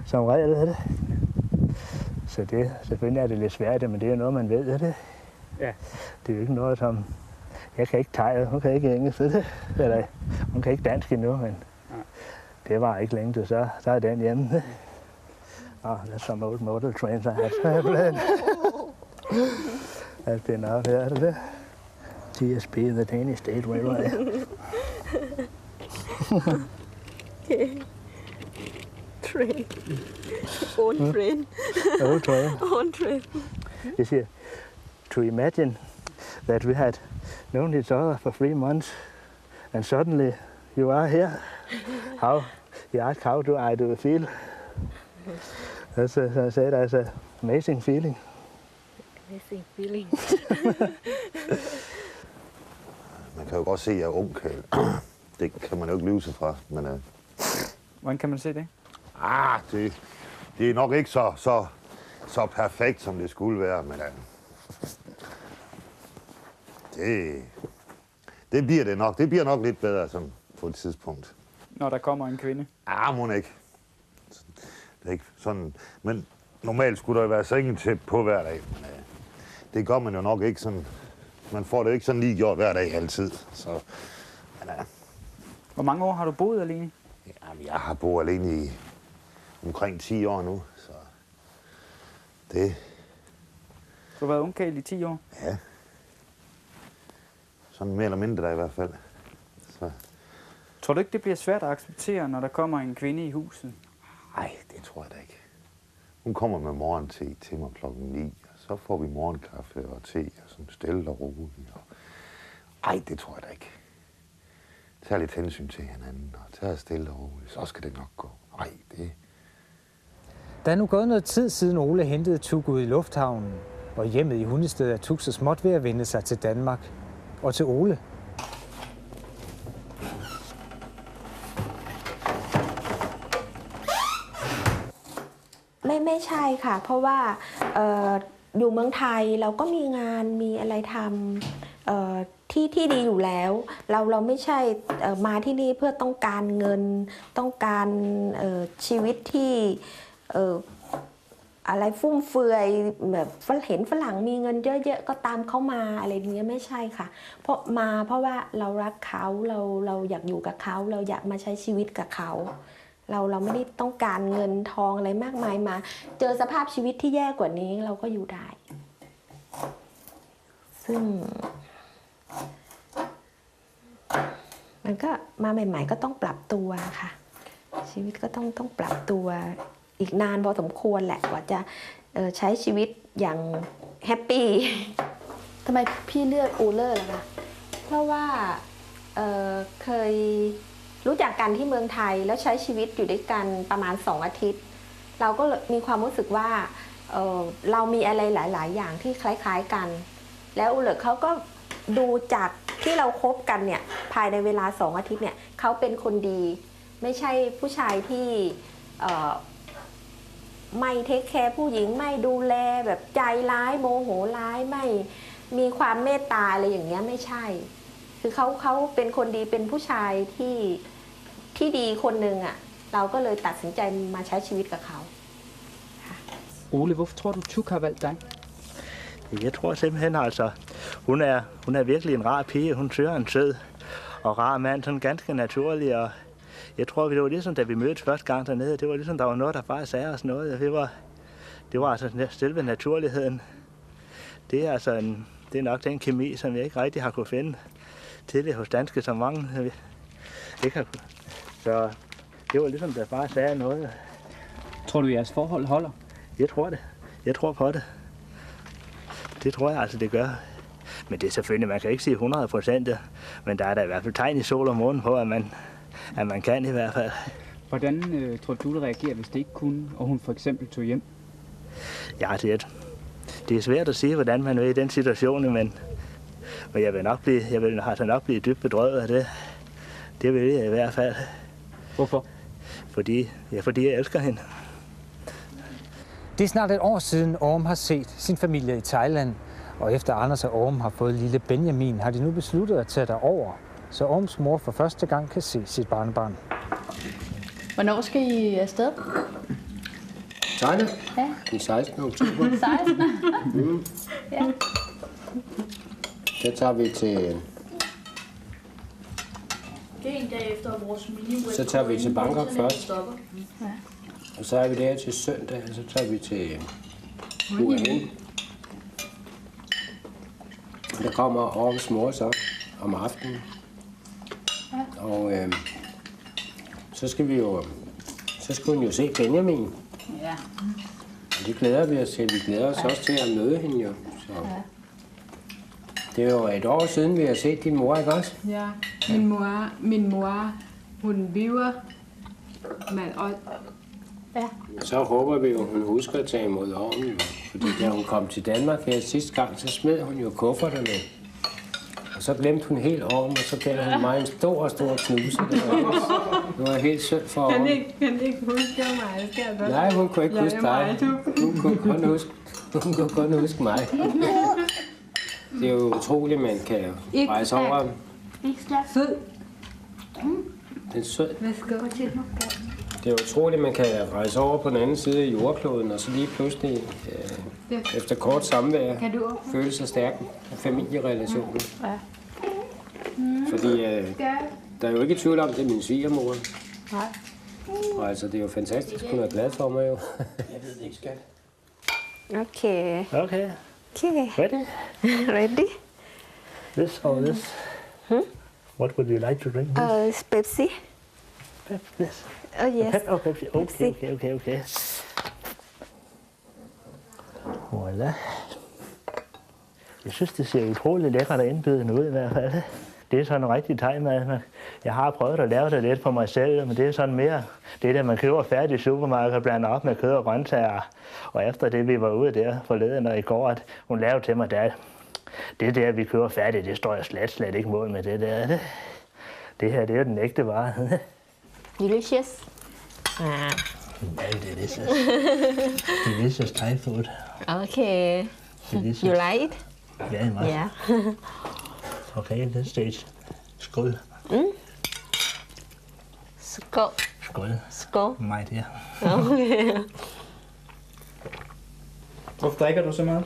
Som regel er det. Så selvfølgelig er det lidt svært, men det er noget, man ved, er det? Ja. Det er jo ikke noget, som... Jeg kan ikke tegne, hun kan ikke engelsk, det? Eller hun kan ikke dansk endnu, men det var ikke længe til, så er den hjemme. That's some old model trains I have played. Has been out here, er det? TSB, the Danish State Railway. Okay. Train. Own train. Old train. Own train. You see, to imagine that we had known each other for 3 months and suddenly you are here. You ask how do I feel? As I said, that's an amazing feeling. Amazing feeling. Man kan jo godt se, at jeg er ung, Kjeld. Det kan man jo ikke lyve sig fra, men... Hvordan kan man se det? Det er nok ikke så perfekt, som det skulle være, men... Det bliver det nok. Det bliver nok lidt bedre sådan, på et tidspunkt. Når der kommer en kvinde? Må ikke. Det er ikke sådan... Men normalt skulle der være sengetæp på hver dag. Men, det gør man jo nok ikke sådan... Man får det ikke sådan lige gjort hver dag altid. Så, men, hvor mange år har du boet alene? Jamen, jeg har boet alene i omkring 10 år nu. Så det... Du har været ungkarl i 10 år? Ja. Sådan mere eller mindre der i hvert fald. Så. Tror du ikke, det bliver svært at acceptere, når der kommer en kvinde i huset? Nej, det tror jeg da ikke. Hun kommer med morgente til mig klokken 9, og så får vi morgenkaffe og te, og sådan stille og roligt. Ej, det tror jeg da ikke. Tag lidt hensyn til hinanden, og tag stille og roligt, så skal det nok gå. Ej, det... Der er nu gået noget tid siden Ole hentede Tug ud i lufthavnen, og hjemmet i Hundested er Tug så småt ved at vende sig til Danmark og til Ole.ไม่ใช่ค่ะเพราะว่าอยู่เมืองไทยเราก็มีงานมีอะไรทำที่ดีอยู่แล้วเราไม่ใช่มาที่นี่เพื่อต้องการเงินต้องการชีวิตที่อะไรฟุ่มเฟือยแบบเห็นฝรั่งมีเงินเยอะๆก็ตามเขามาอะไรอย่างเงี้ยไม่ใช่ค่ะเพราะว่าเรารักเขาเราอยากอยู่กับเขาเราอยากมาใช้ชีวิตกับเขาเราไม่ได้ต้องการเงินทองอะไรมากมายมาเจอสภาพชีวิตที่แย่กว่านี้เราก็อยู่ได้ซึ่งมันก็มาใหม่ๆก็ต้องปรับตัวค่ะชีวิตก็ต้องปรับตัวอีกนานพอสมควรแหละกว่าจะใช้ชีวิตอย่างแฮปปี้ ทำไมพี่เลือกอูเลอร์ล่ะคะ เพราะว่า เคยรู้จักกันที่เมืองไทยแล้วใช้ชีวิตอยู่ด้วยกันประมาณ2 อาทิตย์เราก็มีความรู้สึกว่าเรามีอะไรหลายๆอย่างที่คล้ายๆกันแล้วอุลเลอร์เขาก็ดูจากที่เราคบกันเนี่ยภายในเวลา2 อาทิตย์เนี่ยเขาเป็นคนดีไม่ใช่ผู้ชายที่ไม่เทคแคร์ผู้หญิงไม่ดูแลแบบใจร้ายโมโหร้ายไม่มีความเมตตาอะไรอย่างเงี้ยไม่ใช่คือเขาเป็นคนดีเป็นผู้ชายที่ดีคนหนึ่งอ่ะเราก็เลยตัดสินใจมาใช้ชีวิตกับเขา Ole, hvorfor tror du, Tuk har valgt dig? Jeg tror simpelthen altså, hun er virkelig en rar pige. Hun søger en sød og rar mand, sådan ganske naturlig. Og jeg tror, det var ligesom, da vi mødtes første gang dernede, det var ligesom, der var noget, der bare sagde os noget. Det var altså selve naturligheden. Det er altså det er nok den kemi, som jeg ikke rigtig har kunne finde tidligere hos danske, som mange ikke har kunnet. Så det var ligesom, der bare sagde noget. Tror du, jeres forhold holder? Jeg tror det. Jeg tror på det. Det tror jeg altså, det gør. Men det er selvfølgelig, man kan ikke sige 100%, men der er der i hvert fald tegn i sol og månen på, at man kan i hvert fald. Hvordan tror du, det reagerer, hvis det ikke kunne, og hun for eksempel tog hjem? Ja, det er svært at sige, hvordan man er i den situation, men jeg vil nok blive dybt bedrøvet af det. Det vil jeg i hvert fald. Hvorfor? Fordi jeg elsker hende. Det er snart et år siden Orm har set sin familie i Thailand, og efter Anders og Orm har fået lille Benjamin, har de nu besluttet at tage derover, så Orms mor for første gang kan se sit barnebarn. Hvornår skal I afsted? Thailand? Ja. Den 16. oktober. 16. Ja. Så tager vi til... Det er en dag efter vores mini-web. Så tager vi til Bangkok først. Ja. Og så er vi der til søndag, og så tager vi til Wuhan. Og der kommer Orms mor så om aftenen. Ja. Og så skal hun jo se Benjamin. Ja. Og det glæder vi os til. Vi glæder os også til at møde hende jo. Så. Ja. Det er jo et år siden, vi har set din mor, ikke også? Ja, min mor, hun lever, men også... Ja. Så håber vi jo, hun husker at tage imod Ormen. Fordi da hun kom til Danmark her sidste gang, så smed hun jo kufferterne. Og så glemte hun helt Ormen, og så gav hun mig en stor knuse. Det var helt synd for Ormen. Kan ikke huske mig? Nej, hun kunne ikke huske dig. Hun kunne kun huske mig. Det er jo utroligt, man kan rejse over. Sød. Den er sød. Værsgo til mig. Det er utroligt, man kan rejse over på den anden side af jordkloden, og så lige pludselig, efter kort samvær, føle sig stærk familierelationer. Ja. Fordi der er jo ikke tvivl om, det er min svigermor. Nej. Og altså, det er jo fantastisk, hun er glad for mig jo. Jeg ved det ikke, skat. Okay. Okay. Okay. Ready? Ready? This or this? What would you like to drink? Pepsi. This. Oh yes. Pepsi. Okay. Voilà. Jeg synes, det ser utroligt lækkert og indbydende ud i hvert fald. Det er sådan en rigtig thai-mad. Jeg har prøvet at lave det lidt for mig selv, men det er sådan mere det der, man køber færdigt i supermarkedet og blander op med kød og grøntsager. Og efter det, vi var ude der forleden og i går, at hun lavede til mig, det der, vi køber færdigt, det står jeg slet ikke mål med det der. Det her, det er jo den ægte vare. Delicious. Delicious. Delicious Thai food. Okay. Delicious. You like it? Very much. Yeah. Okay, this stage. Skål. Skål. Skål. Mig der. Okay. Hvorfor drikker du så meget?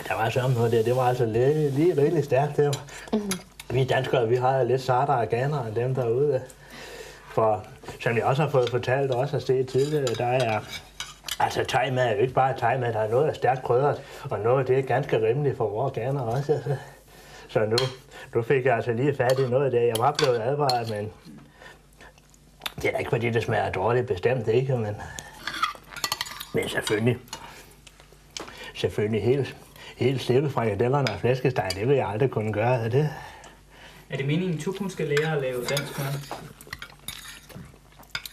Der var sådan noget der. Det var altså lige rigtig stærkt. Det var. Vi danskere, vi har lidt sartere og ganere end dem derude. For som jeg også har fået fortalt og også har set tidligere, der er... Altså, thai-mad er jo ikke bare thai-mad, der er noget, der er stærkt krydret, og noget, det er ganske rimeligt for vores ganer også. Så nu fik jeg altså lige fat i noget der. Jeg var blevet advaret, men det er da ikke, fordi det smager dårligt, bestemt ikke, men selvfølgelig helt slippe frikadellerne og flæskesteg, det vil jeg aldrig kunne gøre. Er det meningen, at hun skal lære at lave dansk mad?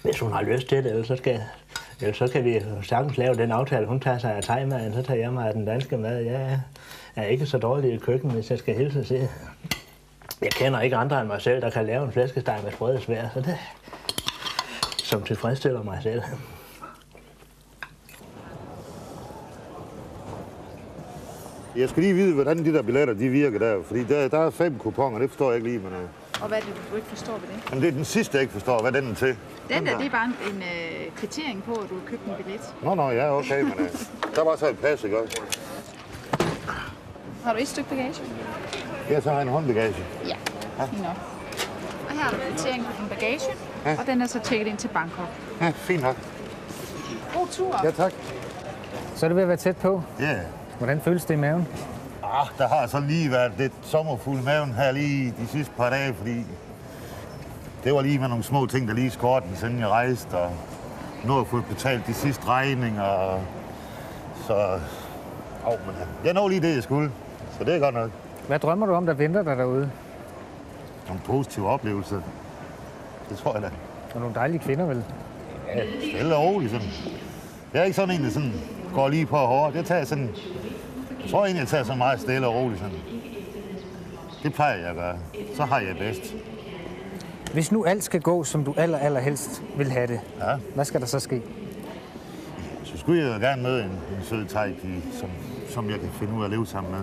Hvis hun har lyst til det, ellers så kan vi sagtens lave den aftale. Hun tager sig af thaimaden, så tager jeg mig af den danske mad. Jeg er ikke så dårlig i køkken, hvis jeg skal hilse at sige. Jeg kender ikke andre end mig selv, der kan lave en flæskesteg med sprøde svær, så det som tilfredsstiller mig selv. Jeg skal lige vide, hvordan de der billetter de virker der, fordi der er 5 kuponer, det forstår jeg ikke lige. Men, Og hvad er det, du ikke forstår ved det? Jamen, det er den sidste, jeg ikke forstår. Hvad er den til? Den der, det er bare en kvittering på, at du har købt en billet. Nå, ja, okay, men der var så et pas, ikke også? Har du et stykke bagage? Ja, så har jeg en håndbagage. Ja, fint nok. Og her er der kvittering på din bagage, og den er så tjekket ind til Bangkok. Ja, fint nok. God tur. Ja, tak. Så er det ved at være tæt på. Ja. Hvordan føles det i maven? Der har så lige været lidt sommerfuld i maven her lige de sidste par dage, fordi det var lige med nogle små ting, der lige skårte den, siden jeg rejste, og nu har jeg fået betalt de sidste regninger, så men jeg når lige det, jeg skulle, så det er godt nok. Hvad drømmer du om, der venter dig derude? Nogle positive oplevelser. Det tror jeg da. Og nogle dejlige kvinder, vel? Ja, stille og roligt sådan. Jeg er ikke sådan en, der sådan går lige på hårdt. Jeg tror egentlig, jeg tager så meget stille og roligt sådan. Det plejer jeg at gøre. Så har jeg bedst. Hvis nu alt skal gå, som du allerhelst vil have det, hvad skal der så ske? Så skulle jeg jo gerne møde en sød thai-pige, som jeg kan finde ud af at leve sammen med.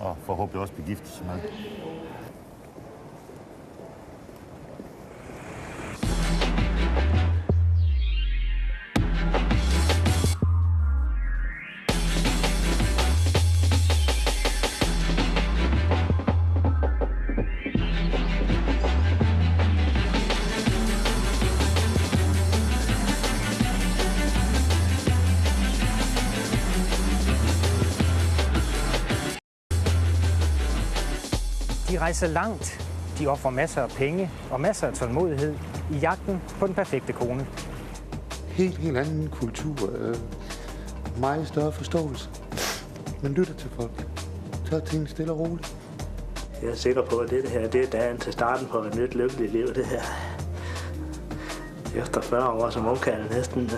Og forhåbentlig også begiftes med. De rejser langt, de offrer masser af penge og masser af tålmodighed i jagten på den perfekte kone. Helt anden kultur. Meget større forståelse. Man lytter til folk. Tager tingene stille og roligt. Jeg er sikker på, at det her det er dagen til starten på et nyt lykkeligt liv, det her. Efter 40 år som ungkarl næsten.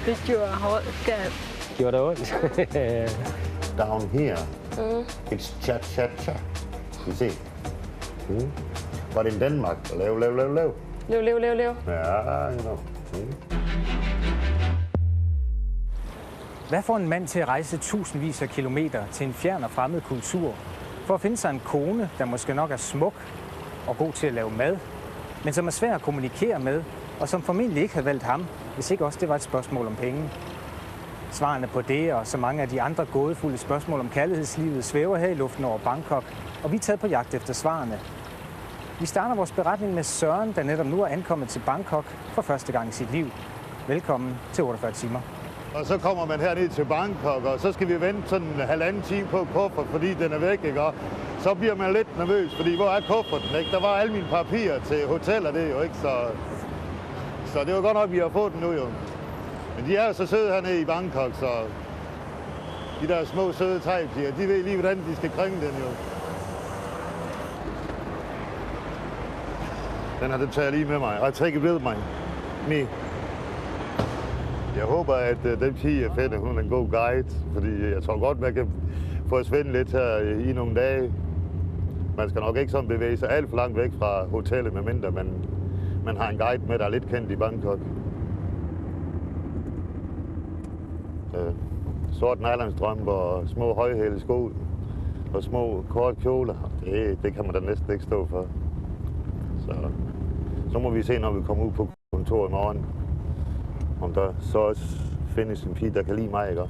Det gjorde hårdt. Gjorde det ondt? Down here, it's cha-cha-cha. You see? But in Denmark, lev. Lev. Ja, you know. Hvad får en mand til at rejse tusindvis af kilometer til en fjern og fremmed kultur, for at finde sig en kone, der måske nok er smuk og god til at lave mad, men som er svær at kommunikere med, og som formentlig ikke havde valgt ham, hvis ikke også det var et spørgsmål om penge? Svarene på det og så mange af de andre gådefulde spørgsmål om kærlighedslivet svæver her i luften over Bangkok, og vi er taget på jagt efter svarene. Vi starter vores beretning med Søren, der netop nu er ankommet til Bangkok for første gang i sit liv. Velkommen til 48 timer. Og så kommer man herned til Bangkok, og så skal vi vente sådan en halvanden time på kuffert, fordi den er væk, ikke? Og så bliver man lidt nervøs, fordi hvor er kufferten, ikke? Der var alle mine papirer til hoteller, det jo, ikke? Så det var godt nok, at vi har fået den nu, jo. Men de er jo så søde hernede i Bangkok, så de der små søde thai-piger, de ved lige, hvordan de skal kringe den, jo. Den her, den tager jeg lige med mig. I take it with me. Jeg håber, at den pige, jeg finder, hun er en god guide, fordi jeg tror godt, man kan få svende lidt her i nogle dage. Man skal nok ikke sådan bevæge sig alt for langt væk fra hotellet, medmindre man har en guide med, der er lidt kendt i Bangkok. Sort nylonstrømper og små højhælede sko og små korte kjoler. Det kan man da næsten ikke stå for. Så må vi se, når vi kommer ud på kontoret i morgen, om der så også findes en pige, der kan lide mig, ikke?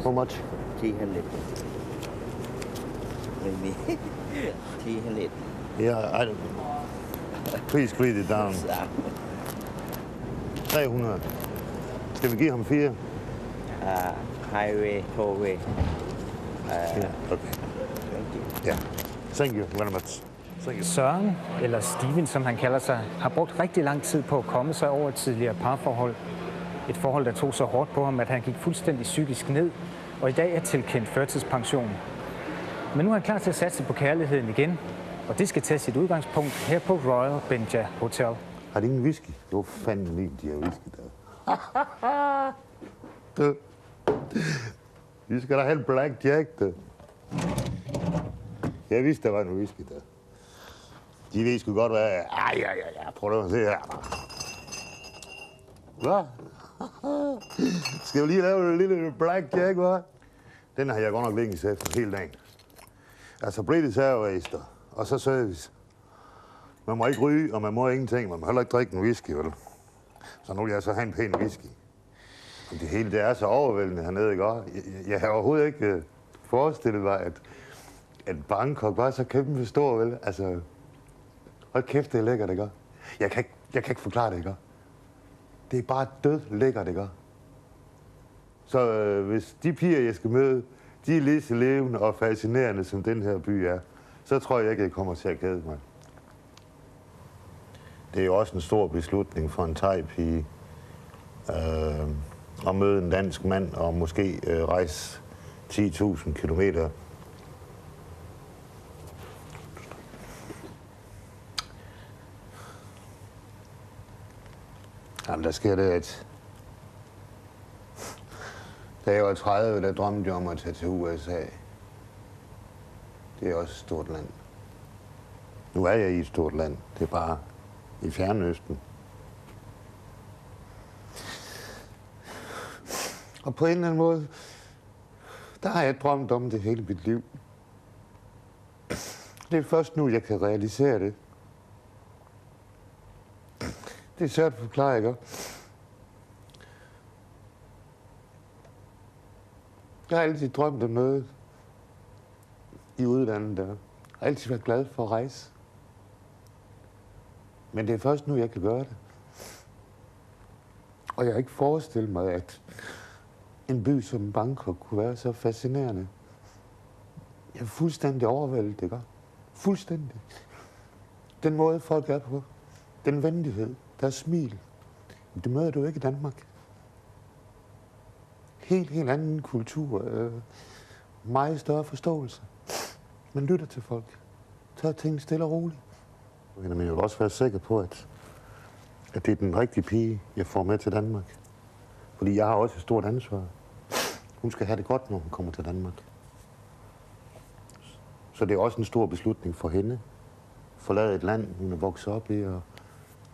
How much? 300. Maybe 300. Yeah, please read it down. 300. Skal vi give ham 4? Highway, tollway. Okay. Yeah. Thank you very much. Søren, eller Steven, som han kalder sig, har brugt rigtig lang tid på at komme sig over et tidligere parforhold. Et forhold, der tog så hårdt på ham, at han gik fuldstændig psykisk ned, og i dag er tilkendt førtidspension. Men nu er han klar til at satse på kærligheden igen, og det skal tage sit udgangspunkt her på Royal Benja Hotel. Har de ingen whisky? Jo, fanden ikke, de har whisky der. Vi skal da have en Black Jack, der. Jeg vidste, der var en whisky der. De ved sgu godt, hvad... Ja. Prøv at se her. Hvad? Skal vi lige lave en lille Black Jack, hva'? Den har jeg godt nok længe efter hele dagen. Altså British Airways der, og så service. Man må ikke ryge, og man må ingenting. Man må heller ikke drikke en whisky, vel? Så nu vil jeg så have en pæn whisky. Og det hele, det er så overvældende hernede, ikke også? Jeg har overhovedet ikke forestillet mig, at Bangkok var så kæmpe stor, vel? Altså, hold kæft, det er lækkert, ikke? Jeg kan ikke forklare det, ikke? Det er bare død lækkert, ikke? Så hvis de piger, jeg skal møde, de er lige så levende og fascinerende, som den her by er, så tror jeg ikke, jeg kommer til at glæde mig. Det er jo også en stor beslutning for en thai-pige at møde en dansk mand og måske rejse 10.000 kilometer. Jamen, der sker det, at da jeg var 30, der drømte jeg om at tage til USA. Det er også et stort land. Nu er jeg i et stort land. Det er bare i Fjernøsten. Og på en eller anden måde, der har jeg drømt om det hele mit liv. Det er først nu, jeg kan realisere det. Det er svært at forklare, ikke? Jeg har altid drømt om noget i udlandet der. Jeg har altid været glad for at rejse. Men det er først nu, jeg kan gøre det. Og jeg har ikke forestillet mig, at en by som Bangkok kunne være så fascinerende. Jeg er fuldstændig overvældet, ikke? Fuldstændig. Den måde, folk er på. Den venlighed, deres smil. Det møder du ikke i Danmark. Helt anden kultur. Meget større forståelse. Man lytter til folk. Tager ting stille og roligt. Men jeg vil også være sikker på, at det er den rigtige pige, jeg får med til Danmark. Fordi jeg har også et stort ansvar. Hun skal have det godt, når hun kommer til Danmark. Så det er også en stor beslutning for hende. Forlade et land, hun er vokset op i, og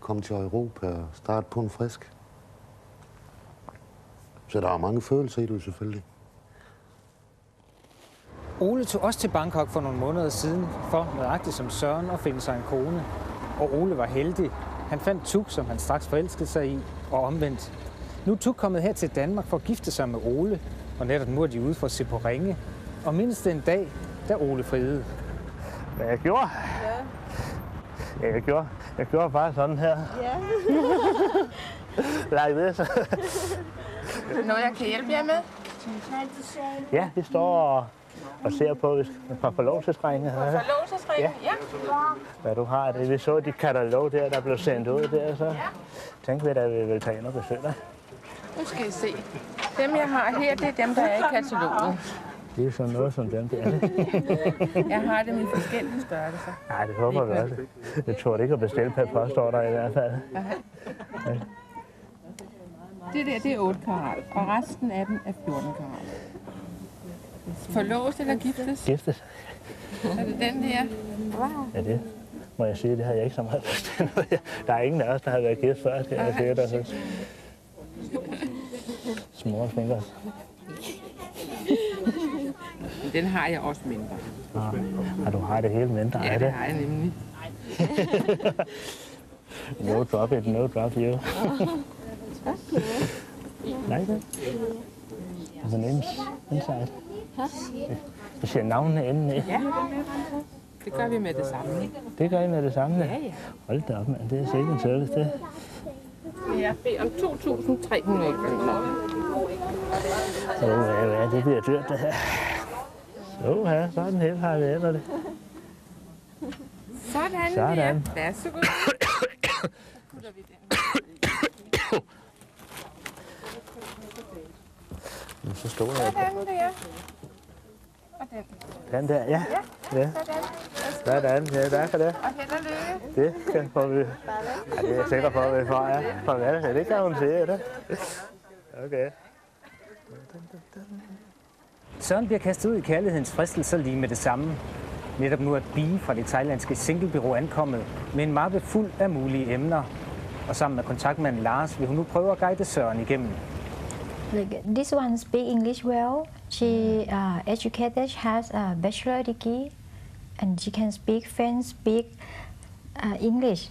komme til Europa og starte på en frisk. Så der er mange følelser i det selvfølgelig. Ole tog også til Bangkok for nogle måneder siden, for nøjagtigt som Søren at finde sig en kone. Og Ole var heldig. Han fandt Tuk, som han straks forelskede sig i, og omvendt. Nu er Tuk kommet her til Danmark for at gifte sig med Ole, og netop nu er de ude for at se på ringe. Og mindst den dag, da Ole friede. Hvad jeg gjorde? Ja. Jeg gjorde bare sådan her. Ja. Like this. Noget, jeg kan hjælpe jer med? Ja, vi står og ser på et par forlovelsesringe. Forlovelsesringe? Ja. Hvad du har det. Vi så de katalog der blev sendt ud der, så tænkte vi, at vi ville tage ind og besøge dig. Nu skal I se. Dem, jeg har her, det er dem, der er i kataloget. Det er sådan noget som dem der. Jeg har dem i forskellige størrelser. Nej, det håber vi også. Jeg tror ikke at bestille per postordre i hvert fald. Ja. Det der, det er 8 karat, og resten af dem er 14 karat. Forloves eller giftes? Giftes. Er det den der? Wow. Ja, det må jeg sige, det har jeg ikke så meget forstand. Der er ingen af os, der har været gift før, kan jeg sige dig. Små fingre. Den har jeg også mindre. Og du har det hele mindre, ja, er det? det har jeg nemlig. No drop it, no drop you. Nej, det. The names inside. Vi ser navnene inde i. Ja, det gør vi med det samme. Det gør I med det samme? Ja, ja. Hold da op, mand. Det er sikkert en service, det. Jeg beder om 2.300 kroner. Ja, det bliver dyrt, det her. Så her, sådan helt har vi ændret det. Sådan. Ja. Værsågod. Så store Og den der. Og den. Den der, ja. Ja. Sådan, ja, tak for det. Og held og lykke. Det kan få vi. Ja, det er jeg sikker på, at vi får, ja. Farvel, ja, det kan hun sige, det. Okay. Søren bliver kastet ud i kærlighedens fristelser lige med det samme. Netop nu er Bie fra det thailandske singlebureau ankommet med en mappe fuld af mulige emner. Og sammen med kontaktmanden Lars vil hun nu prøve at guide Søren igennem. Like, this one speak English well. She educated, has a bachelor degree, and she can speak French, speak English,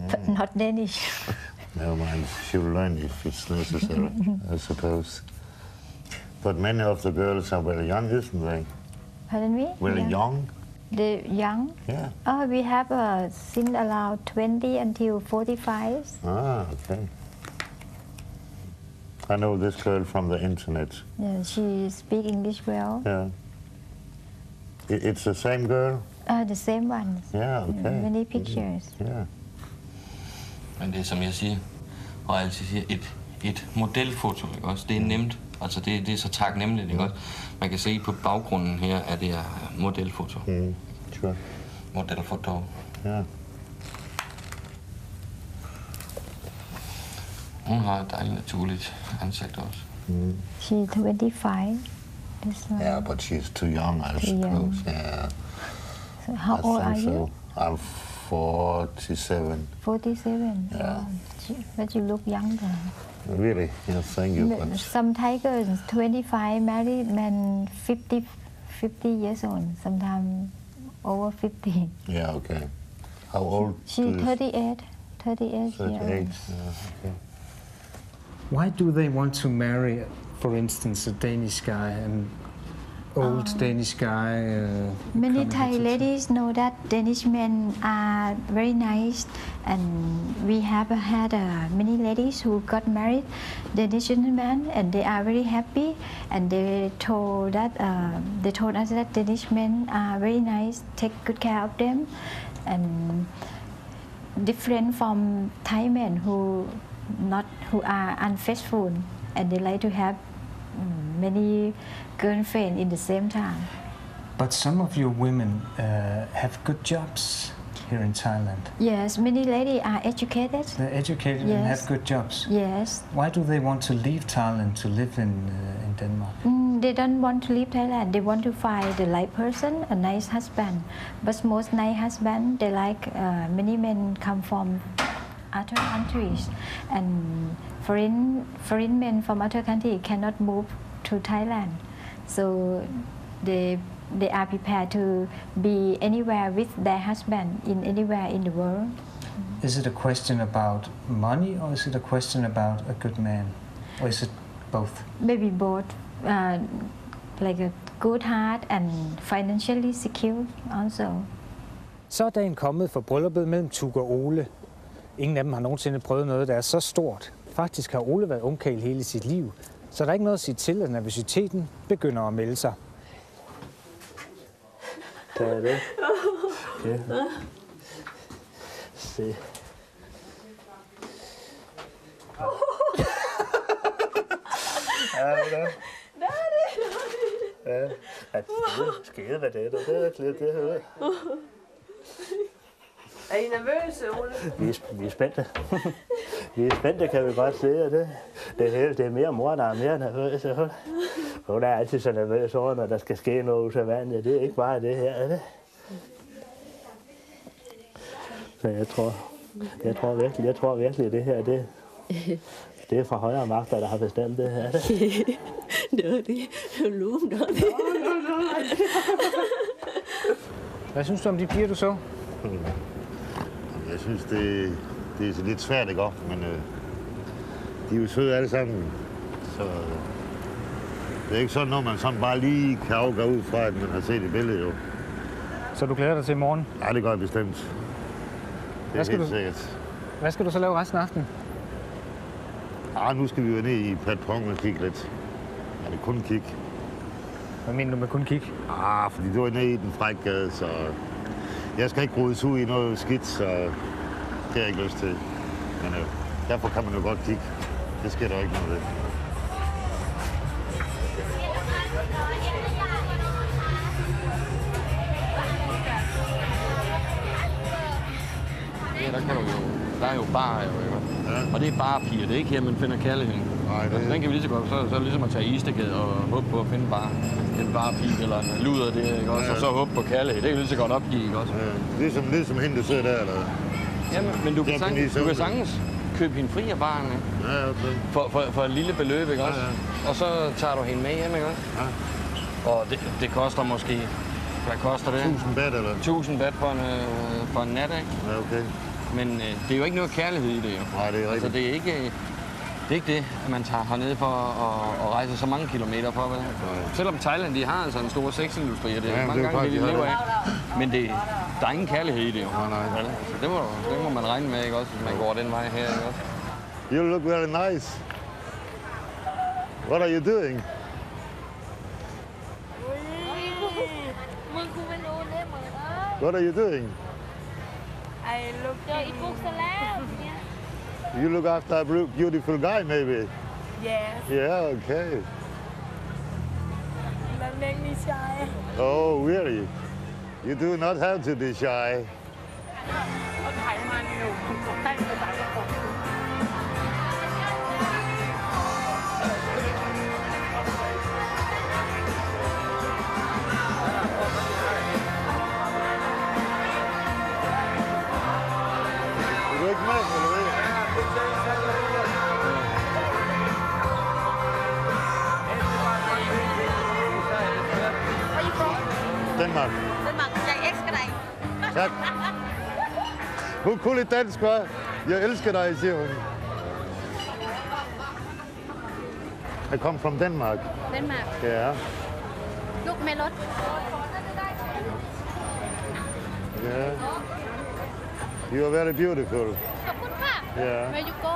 but not Danish. Never mind, she will learn if it's necessary, I suppose. But many of the girls are very young, isn't they? Pardon me? Very young? The young? Yeah. Oh, we have since around 20 until 45. Ah, okay. I know this girl from the internet. Yeah, she speak English well. Yeah. It's the same girl? The same one. Yeah, okay. Many pictures. Yeah. Men det er som jeg siger, og altid siger, et modelfoto, ikke også? Det er nemt. Altså det er så taknemmeligt, ikke også? Man kan se på baggrunden her, at det er modelfoto. Sure. Modelfoto. Ja. Hun har et dejligt naturligt ansigt også. She's 25. Yeah, but she's too young, I suppose. Yeah. So how old are you? I'm 47. 47. Yeah. But you look younger. Really? Yeah, thank you. But Some Thai girls, 25, married men 50 years old, sometimes over 50. yeah, okay. How old? She's 38. 38 years 38. old. Yeah, okay. Why do they want to marry, for instance, a Danish guy, an old Danish guy? Many Thai ladies know that Danish men are very nice, and we have had many ladies who got married Danish gentlemen, and they are very happy. And they told us that Danish men are very nice, take good care of them, and different from Thai men who are unfaithful, and they like to have many girlfriends in the same time. But some of your women have good jobs here in Thailand. Yes, many ladies are educated. They're educated and have good jobs. Yes. Why do they want to leave Thailand to live in Denmark? They don't want to leave Thailand. They want to find the right person, a nice husband. But most nice husbands, they like many men come from other countries, and foreign men from other countries cannot move to Thailand, so they are prepared to be anywhere with their husband in anywhere in the world. Is it a question about money, or is it a question about a good man, or is it both? Maybe both, like a good heart and financially secure also. Så er dagen kommet for brylluppet mellem Tug og Ole. Ingen af dem har nogensinde prøvet noget, der er så stort. Faktisk har Ole været ungkarl hele sit liv, så der er ikke noget at sige til, at nervøsiteten begynder at melde sig. Det er det. Okay. Se. Ja, det er det. Ja, skide hvad det er. Det er lidt det her. Er I nervøse, Ole? Vi er spændte. Vi er spændte, kan vi godt se. Det er mere mor, der er mere nervøs. Hun er altid så nervøs over, når der skal ske noget usædvanligt. Det er ikke bare det her, er det? Så jeg tror virkelig, det her, det er fra højere magter, der har bestemt det her. Det er det. Lumen, der. Hvad synes du om de piger, du så? Jeg synes, det er lidt svært, ikke også? Men de er jo søde alle sammen. Så det er ikke sådan noget, man sådan bare lige kan afgøre ud fra, at man har set et billede, jo. Så du glæder dig til i morgen? Ja, det gør jeg bestemt. Det er helt sikkert. Hvad skal du så lave resten af aftenen? Nu skal vi jo ned i Patpong og kigge lidt. Ja, det er kun kigge. Hvad mener du med kun kigge? Fordi du er nede i den frækgade, så jeg skal ikke rodes ud i noget skidt, så det har jeg ikke lyst til. Men derfor kan man jo godt kigge. Det sker der ikke noget ved. Ja, der kan du jo. Der er jo barer jo, ikke? Ja. Og det er bare piger, det er ikke her, man finder kærligheden. Nej, det... altså, den kan vi lige så godt, så er det ligesom at tage Istegade og håbe på at finde bare en barepige eller en luder, det ikke også? Ja. Og så håbe på kærlighed, det kan vi lige så godt opgive, ikke også? Ja. Ligesom hende, der sidder der, eller? Jamen, men du kan sagtens købe hende fri af baren, ikke? Ja, okay. For et lille beløb, ikke også? Ja, ja. Og så tager du hende med hjem, ikke også? Ja. Og det koster måske, hvad koster det? 1000 baht, eller? 1000 baht for en nat, ikke? Ja, okay. Men det er jo ikke noget kærlighed i det, jo. Nej, det er rigtigt. Altså, det er ikke det, at man tager hernede for at rejse så mange kilometer for, vel? Selvom Thailand, de har altså en stor sexindustri, og det er mange gange, de lever af. Men der er ingen kærlighed i det, jo. Nej. Altså, det må man regne med, ikke også, hvis man går den vej her, ikke også? You look very nice. What are you doing? What are you doing? I look You look after a beautiful guy, maybe? Yes. Yeah, okay. That make me shy. Oh, really? You do not have to be shy. Danmark. Jeg elsker dig. Tak. Hun kunne lidt dansk, hva'? Jeg elsker dig, siger hun. I come from Denmark. Denmark? Yeah. Look, Melot. Yeah. You are very beautiful. Yeah. Where you go?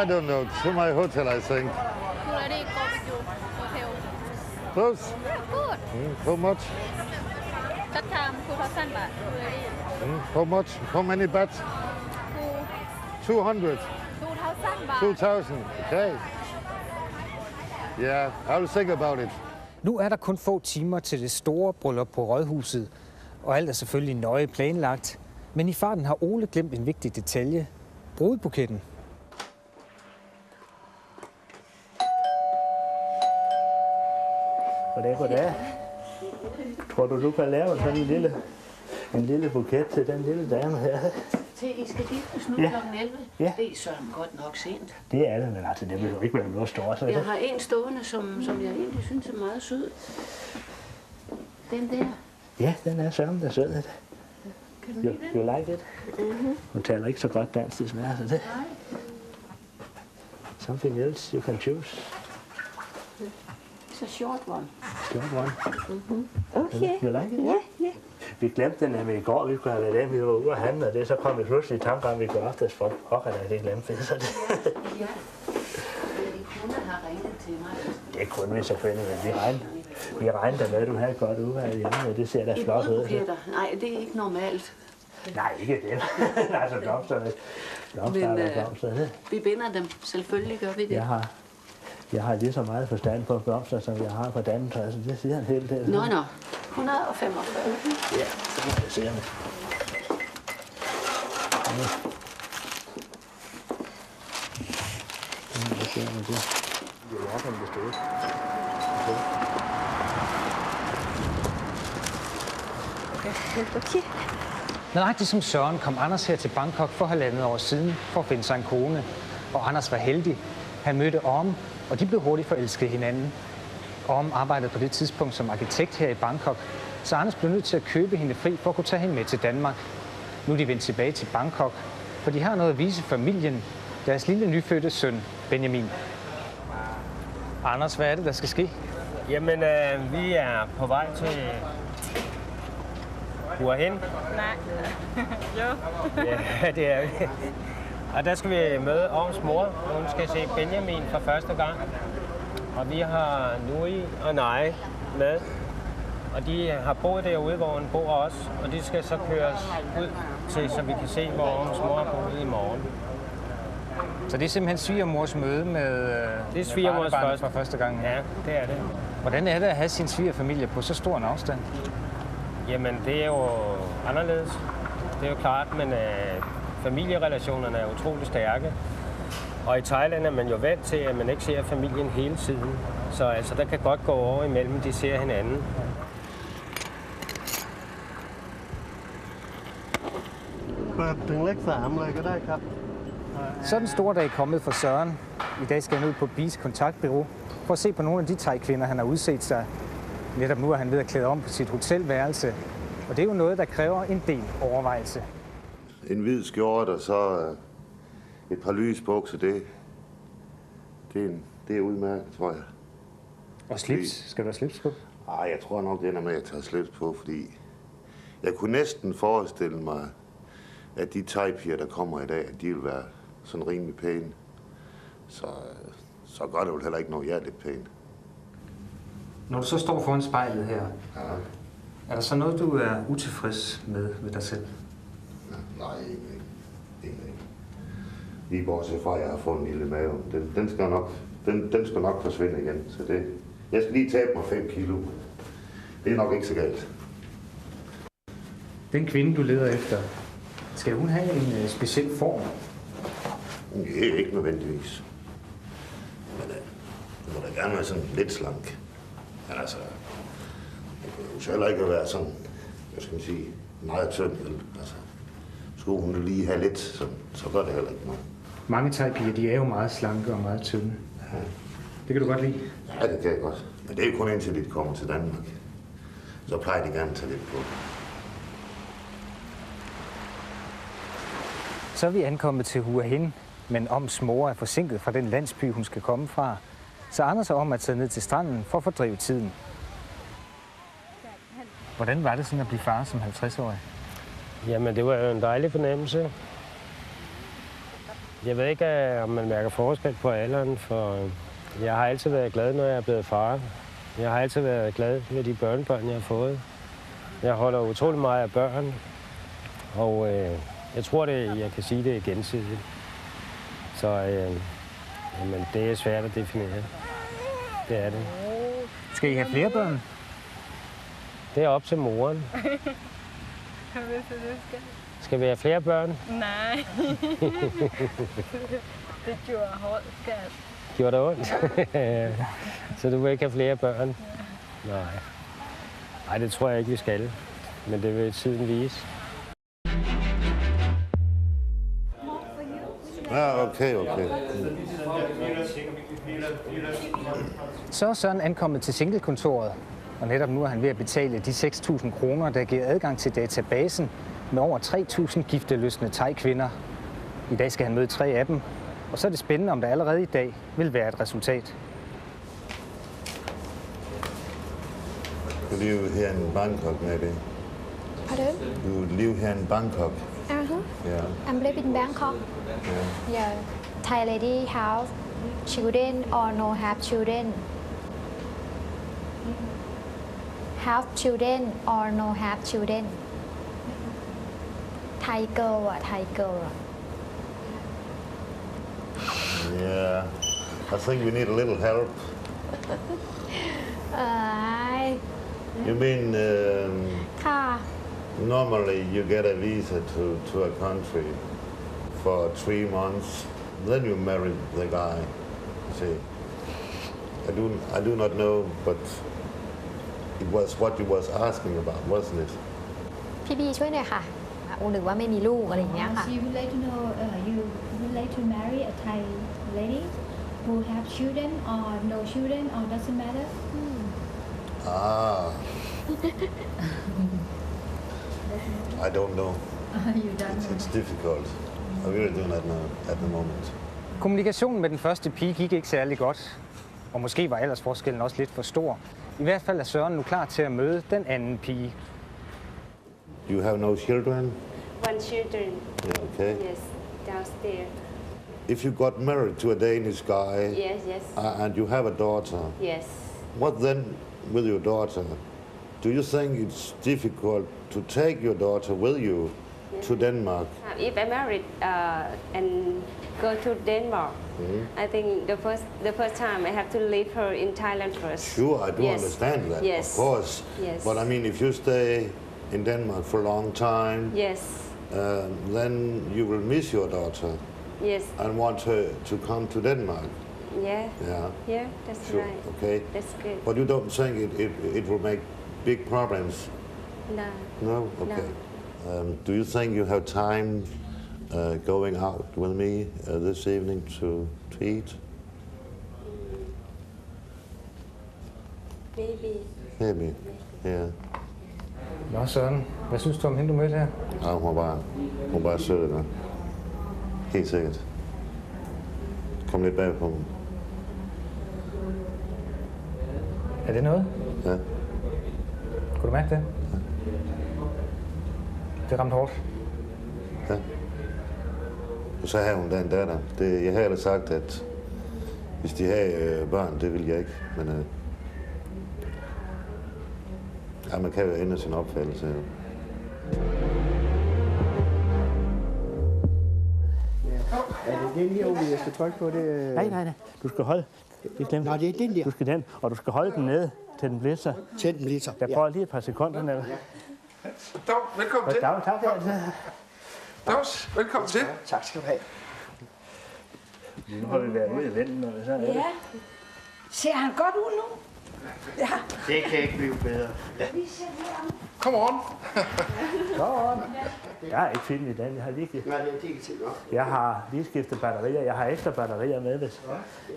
I don't know. To my hotel, I think. You already go with your hotel. Close? Good. How much? That time, 2,000 baht. How much? How many baht? 200. 2,000 baht. 2,000. Okay. Yeah, I'll think about it. Nu er der kun få timer til det store bryllup på Rådhuset, og alt er selvfølgelig nøje planlagt. Men i farten har Ole glemt en vigtig detalje. Brudebuketten. Goddag. Tror du kan lave sådan en lille buket til den lille dame her? Til I skal giftes nu kl. 11? Ja. Det er så godt nok sent. Det er det, men altså, det vil jo ikke være noget stort. Jeg har en stående, som jeg egentlig synes er meget sød. Den der. Ja, den er sådan, der sød. Kan du lide den? You like it? Hun taler ikke så godt dansk, det smager så det. Nej. Something else you can choose. It's a short one. Short one. Okay. You like it? Ja. Vi glemte den, at vi i går, vi kunne have været dem, vi var ude og handle, og det så kom vi pludselig i tanke om, vi kunne aftes for pokker, der det glemte vi, så det. Ja. De kunne have ringet til mig. Det kunne vi selvfølgelig, men vi regnede med, at du havde et godt udvalg hjemme, og det ser da flot ud. Nej, det er ikke normalt. Nej, ikke det. Nej, så blomsterne. Men vi binder dem. Selvfølgelig gør vi det. Jeg har lige så meget forstand på blomster, som jeg har på dannetøj, så det siger en hel del. Nå. 145. Ja, så må jeg se det. Nøjagtigt som Søren kom Anders her til Bangkok for 1,5 år siden for at finde sig en kone. Og Anders var heldig. Han mødte Orm, og de blev hurtigt forelskede hinanden. Orm arbejdede på det tidspunkt som arkitekt her i Bangkok, så Anders blev nødt til at købe hende fri for at kunne tage hende med til Danmark. Nu er de vendt tilbage til Bangkok, for de har noget at vise familien, deres lille nyfødte søn, Benjamin. Anders, hvad er det, der skal ske? Jamen, vi er på vej til Hua-Hin. Nej. Jo. Ja, det er vi. Og der skal vi møde Orms mor. Hun skal se Benjamin for første gang. Og vi har Nui og Nai med. Og de har boet derude, hvor hun bor også. Og de skal så køres ud til, så vi kan se, hvor Orms mor er boet i morgen. Så det er simpelthen svigermors møde med, det er svigermors for første gang? Ja, det er det. Hvordan er det at have sin svigerfamilie på så stor en afstand? Jamen, det er jo anderledes. Det er jo klart, men familierelationerne er utrolig stærke. Og i Thailand er man jo vant til, at man ikke ser familien hele tiden. Så altså, der kan godt gå over imellem, de ser hinanden. Så er den store dag kommet for Søren. I dag skal han ud på BIS kontaktbureau for at se på nogle af de thai-kvinder, han har udset sig. Netop nu er han ved at klæde om på sit hotelværelse. Og det er jo noget, der kræver en del overvejelse. En hvid skjorte og så et par lysbukser, det er udmærket, tror jeg. Og slips? Skal du have slips på? Nej, jeg tror nok, det ender med at tage slips på, fordi jeg kunne næsten forestille mig, at de thai-piger, der kommer i dag, at de vil være sådan rimelig pæne. Så gør det jo heller ikke noget, jeg er lidt pæn. Når du så står foran spejlet her, er der så noget, du er utilfreds med dig selv? Nej, egentlig ikke. Lige bortset fra, at jeg har fået en lille mave. Den skal nok forsvinde igen. Så jeg skal lige tabe mig 5 kilo. Det er nok ikke så galt. Den kvinde, du leder efter, skal hun have en speciel form? Det er ikke nødvendigvis. Men det må da gerne være sådan lidt slank. Men altså, det kunne jo heller ikke være sådan, hvad skal man sige, meget tynd. Altså, skulle hun lige have lidt, så gør det heller ikke noget. Mange thai-piger, de er jo meget slanke og meget tynde. Ja. Det kan du godt lide? Ja, det kan jeg godt. Men det er jo kun indtil de kommer til Danmark. Så plejer de gerne at tage lidt på. Så er vi ankommet til Hua Hin, men Oms mor er forsinket fra den landsby, hun skal komme fra. Så Anders og Om at tage ned til stranden for at fordrive tiden. Hvordan var det sådan at blive far som 50-årig? Jamen, det var jo en dejlig fornemmelse. Jeg ved ikke, om man mærker forskel på alderen, for jeg har altid været glad, når jeg er blevet far. Jeg har altid været glad ved de børnebørn, jeg har fået. Jeg holder utrolig meget af børn, og jeg tror, jeg kan sige det gensidigt. Så jamen, det er svært at definere. Det er det. Skal I have flere børn? Det er op til moren. Skal vi have flere børn? Nej. Det gjorde hårdt, skat. Gjorde det ondt? Så du vil ikke have flere børn? Nej. Nej, det tror jeg ikke, vi skal. Men det vil tiden vise. Ja, okay. Så er Søren ankommet til singlekontoret, og netop nu er han ved at betale de 6.000 kroner, der giver adgang til databasen med over 3.000 gifteløsende thai-kvinder. I dag skal han møde 3 af dem, og så er det spændende, om der allerede i dag vil være et resultat. You live here in Bangkok, maybe? Pardon? You live here in Bangkok? Yeah. I'm living in Bangkok. Yeah. Thai lady have children or no have children? Have children or no have children? Thai girl or Thai girl? Yeah. I think we need a little help. You mean normally you get a visa to a country for 3 months, then you marry the guy. See, I do not know, but it was what you was asking about, wasn't it? พี่ช่วยหน่อยค่ะหรือว่าไม่มีลูกอะไรอย่างเงี้ยค่ะ You would like to know you would like to marry a Thai lady who have children or no children or doesn't matter? I don't know. You don't know. It's difficult. I really do not know at the moment. Kommunikationen med den første pige gik ikke særlig godt, og måske var aldersforskellen også lidt for stor. I hvert fald er Søren nu klar til at møde den anden pige. You have no children? One children. Yeah, okay. Yes, downstairs. If you got married to a Danish guy, Yes. And you have a daughter, Yes. what then with your daughter? Do you think it's difficult to take your daughter with you to Denmark? If I'm married and go to Denmark, I think the first time I have to leave her in Thailand first. Sure, I do understand that, of course. Yes. But I mean, if you stay in Denmark for a long time, then you will miss your daughter. Yes. And want her to come to Denmark. Yeah. Yeah. Yeah, that's Sure. right. Okay. That's good. But you don't think it will make big problems? No. No? Okay. Do you think you have time going out with me this evening to eat? Maybe. Yeah. Nå Søren, hvad synes du om hende, du mødte her? Ja, hun var bare sød, der. Helt sikkert. Kom lidt bag på mig. Er det noget? Ja. Kunne du mærke det? Ja. Det ramte hårdt. Ja. Og så havde hun da en datter. Jeg havde ellers sagt, at hvis de havde børn, det ville jeg ikke. Men ja, man kan jo ændre sin opfattelse. Er det den her, jeg skal trykke på det? Nej. Du skal holde. Nå, det er den der. Du skal den, og du skal holde den nede, til den blæser. Til den blæser. Jeg prøver lige et par sekunder. Eller? Dag, velkommen til. Dag, tak. Dags, velkommen til. Tak skal du have. Nu har vi været ude i vinden, og så er det. Ja. Ser han godt ud nu? Ja. Det kan ikke blive bedre. Come on. Jeg er ikke film i den. Jeg har lige... Nej, det er ikke til nok. Jeg har lige skiftet batterier. Jeg har ekstra batterier med, hvis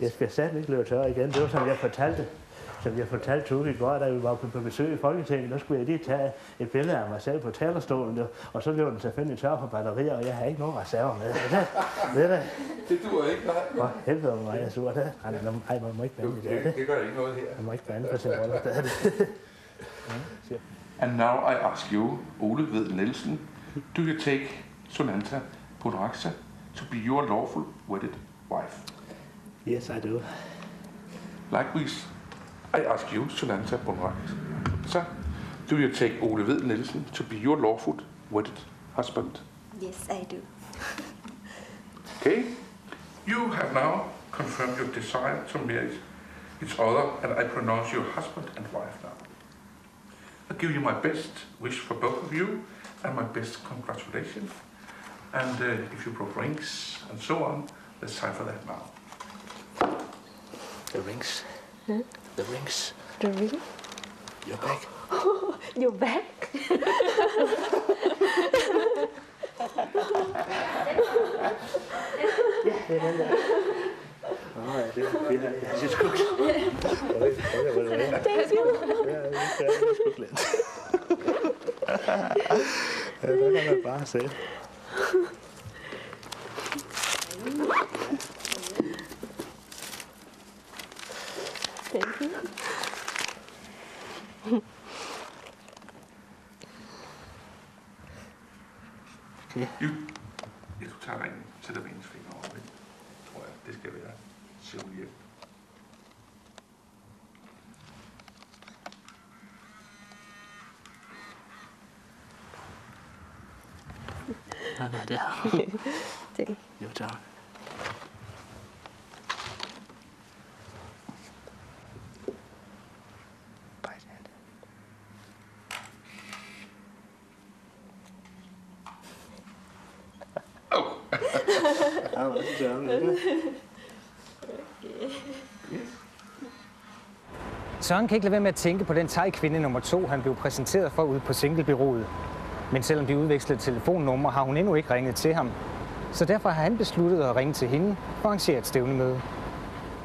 jeg skal satme ikke løbe tør igen. Det var som jeg fortalte Tuke i går, da vi var på besøg i Folketinget. Der skulle jeg lige tage et billede af mig selv på talerstolen, og så løb den selvfølgelig tør for batterier, og jeg har ikke nogen reserver med. Det duer ikke, nej. Hvor helvede mig, jeg er sur. Nej, man må ikke bande i det. Det gør ikke noget her. Man må ikke bande på sin rolle. And now I ask you, Ole Ved Nielsen, do you take Sunanta Podraksa to be your lawful wedded wife? Yes, I do. Likewise, I ask you, Sunanta Podraksa, do you take Ole Ved Nielsen to be your lawful wedded husband? Yes, I do. Okay? You have now confirmed your desire to marry each other, and I pronounce you husband and wife now. I give you my best wish for both of you, and my best congratulations. And if you broke rings and so on, let's time for that now. The rings. Hmm? The rings. The ring? You're back. You're back? Ja, det kan man bare se. Thank you. Du tager ringen, sætter vi ens finger over det. Tror jeg, det skal være Juliet. Hvad er det her? Det. Jo, tak. Søren kan ikke lade være med at tænke på den thai-kvinde nummer 2, han blev præsenteret for ude på singlebureauet. Men selvom de udvekslede telefonnumre, har hun endnu ikke ringet til ham. Så derfor har han besluttet at ringe til hende for at arrangere et stævnemøde.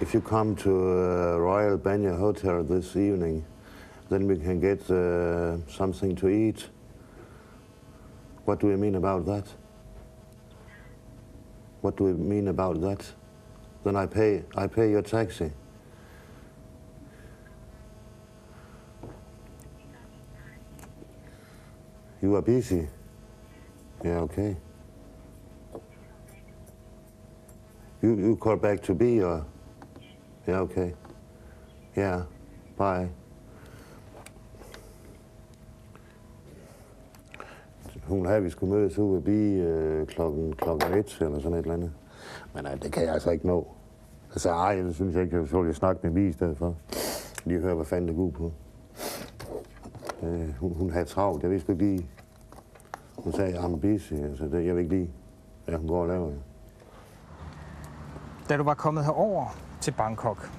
If you come to Royal Banya Hotel this evening, then we can get something to eat. What do you mean about that? What do you mean about that? Then I pay your taxi. You are busy? Yeah, okay. You call back to be, or? Yeah, okay. Yeah, bye. Hun havde, vi skulle mødes ude af bi klokken 1 eller sådan et eller andet. Men det kan jeg altså ikke nå. Altså, det synes jeg ikke, jeg snakke med Bi i stedet for. Lige høre, hvad fanden det går på. Hun havde travlt, jeg vidste ikke lige. Hun sagde, I'm busy, altså det, jeg ved ikke lige, hvad hun går og laver. Da du var kommet herover til Bangkok,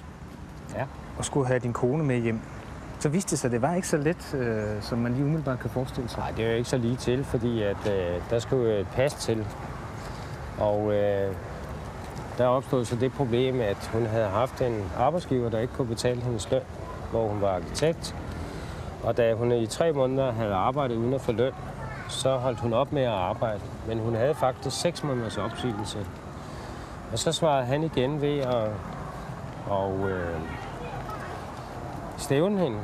og skulle have din kone med hjem, så viste det sig, at det var ikke så let, som man lige umiddelbart kan forestille sig. Nej, det er jo ikke så lige til, fordi at, der skulle jo et pas til. Og der opstod så det problem, at hun havde haft en arbejdsgiver, der ikke kunne betale hendes løn, hvor hun var arkitekt. Og da hun i 3 måneder havde arbejdet uden at få løn, så holdt hun op med at arbejde. Men hun havde faktisk 6 måneders opsigelse. Og så svarede han igen ved at stævne hende.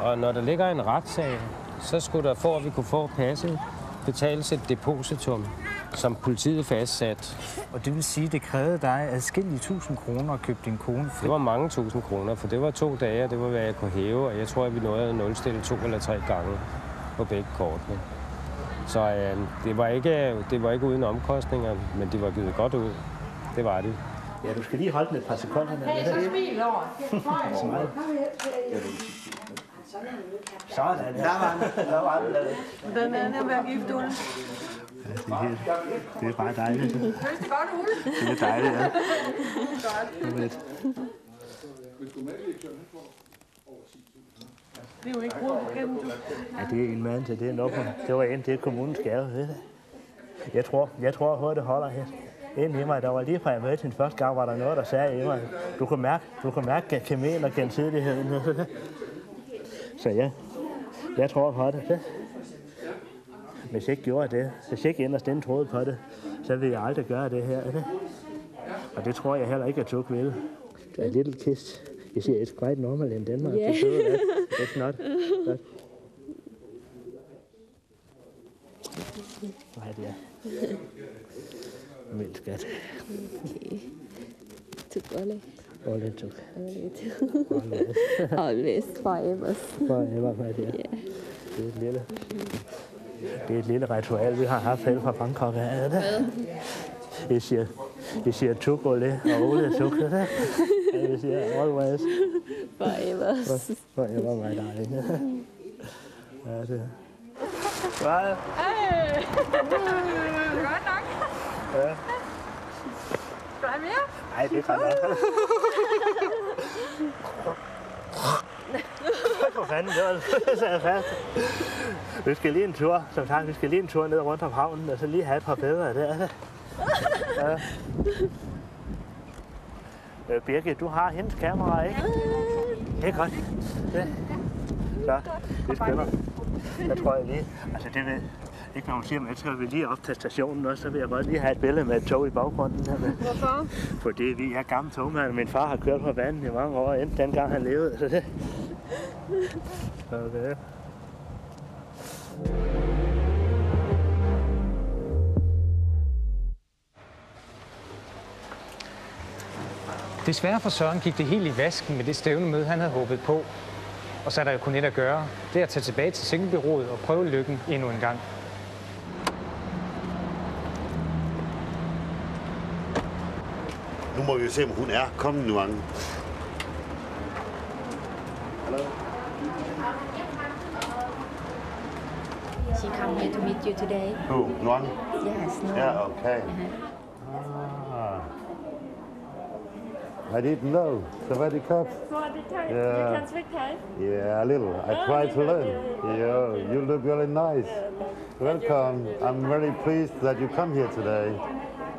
Og når der ligger en retssag, så skulle der, for at vi kunne få passet, betales et depositum, som politiet fastsat. Og det vil sige, at det krævede dig adskillige 1000 kroner at købe din kone fri? Det var mange 1000 kroner, for det var 2 dage, og det var, hvad jeg kunne hæve. Og jeg tror, at vi nåede at nulstille 2 eller 3 gange på begge kortene. Så det var ikke uden omkostninger, men det var givet godt ud. Det var det. Ja, du skal lige holde den et par sekunder. Hey, så smil over. Sådan, der var den. Den er ved at gifte, Ulle. Det er bare dejligt. Høres det godt, Ulle? Det er dejligt, ja. Godt. Det er jo ikke brugt på gennem, du. Ja, det er en mand til det nok. Det er kommunens gave, ved det. Jeg tror, at det holder her. Inden i mig, der var lige fra jeg mødte hende første gang, var der noget, der sagde i mig. Du kan mærke kemien og gensidigheden. Så ja, jeg tror på det. Hvis jeg ikke gjorde det, hvis jeg ikke inderst inde troede på det, så ville jeg aldrig gøre det her. Og det tror jeg heller ikke, at Tuk vil. A little kiss. You see, it's quite normal in Denmark. Yeah. To do that. It's not. But... Hvad er det, ja? Min skat. Okay. Tuk Ole. Ole Tuk. Always, forever. Forever, hvad er det? Yeah. Det er et lille ritual, vi har haft her fra Bangkok. Jeg siger Tuk Ole og Ole Tuk. Jeg siger always. Forever. Forever, my darling. Ja, det. Hvad? Hey! Det er godt nok. Ja. Skal du have mere? Nej, det er godt nok. For fanden, det var fast. Vi skal lige en tur, som sagt, vi skal lige en tur ned rundt om havnen, og så lige have et par bedre der. Ja. Birgit, du har hendes kamera, ikke? Det er godt. Det. Så, det spiller. Jeg tror jeg lige, altså det ved ikke, når hun siger, men jeg tror, vi lige op til stationen også, så vil jeg godt lige have et billede med et tog i baggrunden her. Hvorfor? Fordi vi er gamle togmand, min far har kørt på vandet i mange år, inden dengang han levede, så det. Okay. Desværre for Søren gik det helt i vasken med det stævnemøde, han havde håbet på. Og så er der jo kun et at gøre. Det er at tage tilbage til singlebureauet og prøve lykken endnu en gang. Nu må vi jo se, om hun er. Kom nu, Ange. Hello. She come here to meet you today. Who? Nuang? Yes, Nuang. Yeah, okay. I didn't know. Savadi Cup. You can speak Thai? Yeah, a little. I try to learn. You look really nice. Welcome. I'm very pleased that you come here today.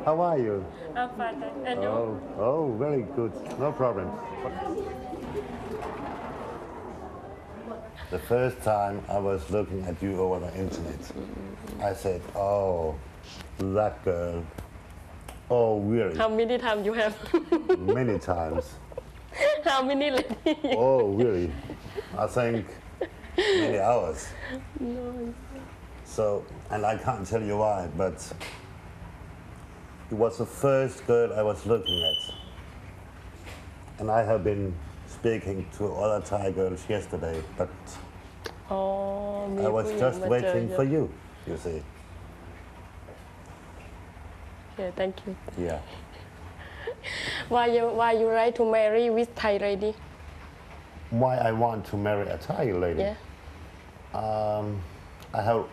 How are you? I'm fine. And you? Oh, very good. No problem. The first time I was looking at you over the internet, I said, oh, that girl. Oh, really? How many times you have? Many times. How many ladies? Oh, really? I think many hours. No. So, and I can't tell you why, but it was the first girl I was looking at. And I have been speaking to other Thai girls yesterday, but I was just waiting for you. you see. Yeah, thank you. Yeah. Why you like to marry with Thai lady? Why I want to marry a Thai lady? Yeah. I have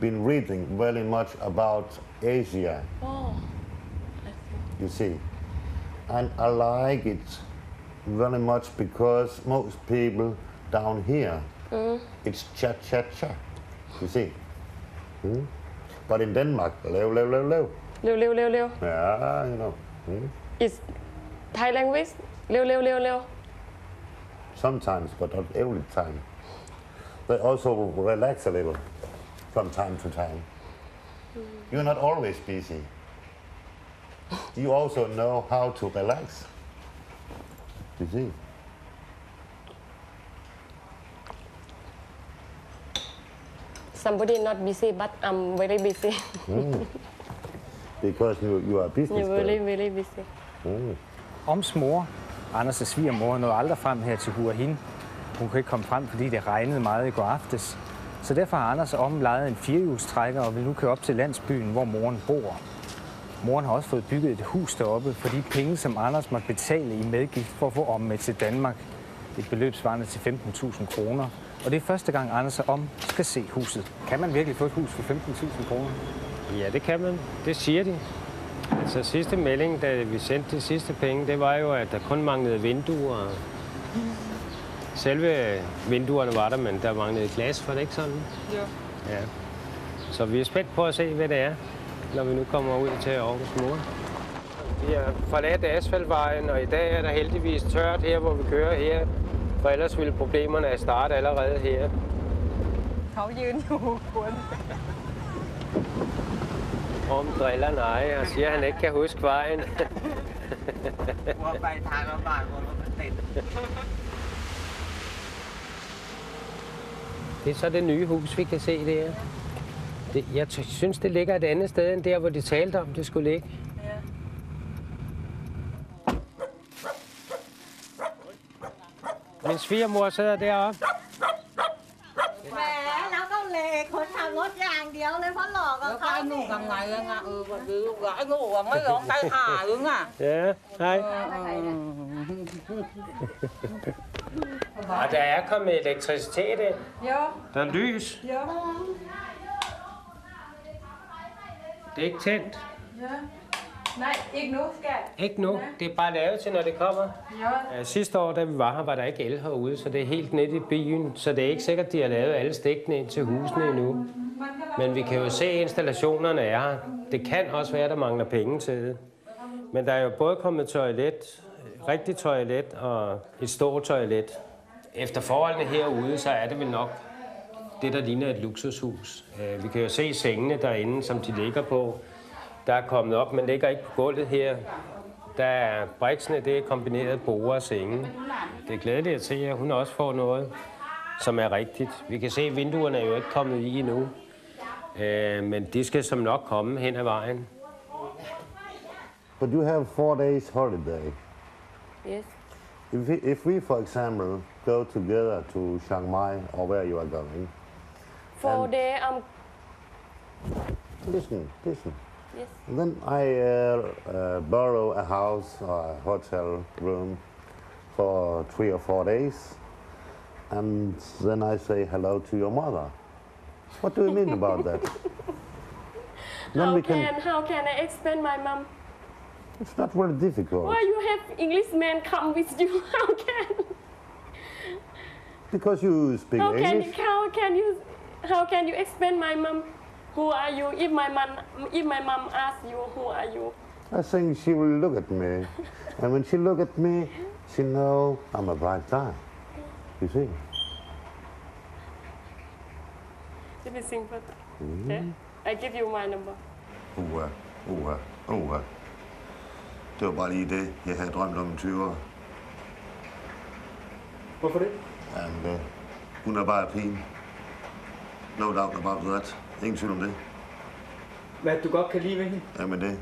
been reading very much about Asia. Oh. You see, and I like it very much because most people down here, it's cha-cha-cha, you see. But in Denmark, lev. Lev. Yeah, you know. It's Thai language. Lev. Sometimes, but not every time. They also relax a little from time to time. You're not always busy. You also know how to relax. You see. Somebody not busy, but I'm very busy. Because you are business. You're really busy. Oms mor, Anders' svigermor, nåede aldrig frem her til Hua Hin. Hun kunne ikke komme frem, fordi det regnede meget i går aftes. Så derfor har Anders og Om lejet en firehjulstrækker og vil nu køre op til landsbyen, hvor moren bor. Moren har også fået bygget et hus deroppe for de penge, som Anders måtte betale i medgift for at få Om med til Danmark. Et beløb svarende til 15.000 kroner. Og det er første gang, Anders og Om skal se huset. Kan man virkelig få et hus for 15.000 kroner? Ja, det kan man. Det siger de. Altså sidste melding, da vi sendte de sidste penge, det var jo, at der kun manglede vinduer. Selve vinduerne var der, men der manglede glas, var det ikke sådan? Jo. Ja. Så vi er spændt på at se, hvad det er, når vi nu kommer ud til Aarhus Mor. Vi har forladt asfaltvejen, og i dag er der heldigvis tørt her, hvor vi kører her. For ellers ville problemerne have startet allerede her. เขายืนอยู่คุณ Om driller nej, og siger, at han ikke kan huske vejen. Det er så det nye hus, vi kan se der. Jeg synes, det ligger et andet sted end der, hvor de talte om, det skulle ligge. Min svigermor sidder deroppe. แหมแล้วก็เลคนขับรถอย่างเดียวเลยเพราะหลอกกับเขาหนูทำไงอะงะวันนี้ลูกหลานหนูไม่ร้องใจหาหรือไง Ja, hej. Og der er kommet elektricitet ind. Jo. Der er lys. Jo. Det er ikke tændt. Ja. Nej, ikke nu, skat. Ikke nu. Det er bare lavet til, når det kommer. Ja. Sidste år, da vi var her, var der ikke el herude, så det er helt nede i byen. Så det er ikke sikkert, at de har lavet alle stikkene ind til husene endnu. Men vi kan jo se, at installationerne er her. Det kan også være, at der mangler penge til det. Men der er jo både kommet toilet, rigtig toilet og et stort toilet. Efter forholdene herude, så er det vel nok det, der ligner et luksushus. Vi kan jo se sengene derinde, som de ligger på. Der er kommet op, men ligger ikke på gulvet her. Der er briksene, det er kombineret borde og senge. Det er glædeligt at se, at hun også får noget, som er rigtigt. Vi kan se, at vinduerne er jo ikke kommet i endnu. Men de skal som nok komme hen ad vejen. But you have 4 days holiday. Yes. If we, for example, go together to Chiang Mai or where you are going. 4 days, Listen. Yes. Then I borrow a house or a hotel room for 3 or 4 days. And then I say hello to your mother. What do you mean about that? How can I explain my mom? It's not very difficult. Why you have Englishman come with you? Because you speak English. How can you explain my mom? Who are you? If my mom asks you, who are you? I think she will look at me. And when she look at me, she know I'm a bright guy. You see? Let me think for that. Okay? I give you my number. Det var bare lige det, jeg havde drømt om 20 år. Hvorfor det? Jamen, hun er bare pin. No doubt about that. Ingen tvivl om det. Hvad du godt kan lide ved hende? Jamen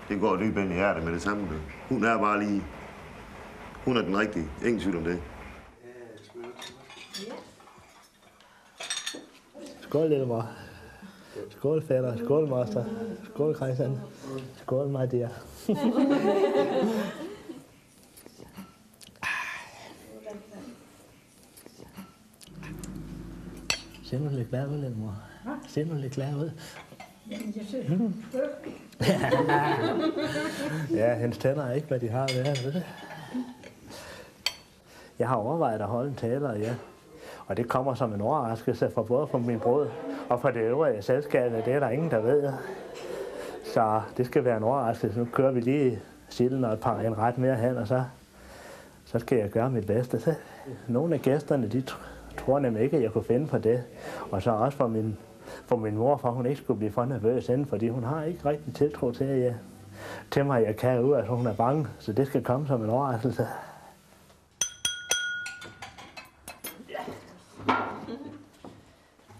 det går dybt ind i hjertet med det samme. Hun er bare lige. Hun er den rigtige. Ingen tvivl om det. Skål, lille mor. Skål, fætter. Skål, moster. Skål, Christian. Skål, my dear. Se nu lidt glad ud, lille mor. Se nu lidt glad ud. Ja, hendes tænder er ikke, hvad de har været, ved det. Jeg har overvejet at holde en taler, ja. Og det kommer som en overraskelse for både fra min brød og fra det øvrige selskab. Det er der ingen, der ved. Så det skal være en overraskelse. Nu kører vi lige silden og en ret mere hen, og så skal jeg gøre mit bedste. Så nogle af gæsterne, de tror nemlig ikke, at jeg kunne finde på det. Og så også for min mor, for hun ikke skulle blive for nervøs inden, fordi hun har ikke rigtig tiltro til mig, at jeg kan ud, at hun er bange. Så det skal komme som en overraskelse.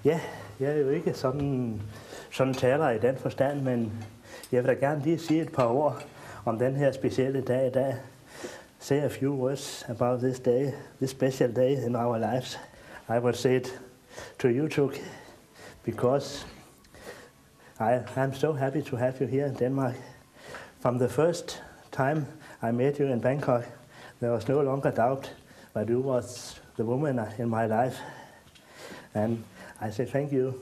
Ja, jeg er jo ikke sådan taler i den forstand, men jeg vil da gerne lige sige et par ord om den her specielle dag i dag. Say a few words about this day, this special day in our lives. I would say it to you two because I'm so happy to have you here in Denmark. From the first time I met you in Bangkok, there was no longer doubt that you was the woman in my life. And I say thank you.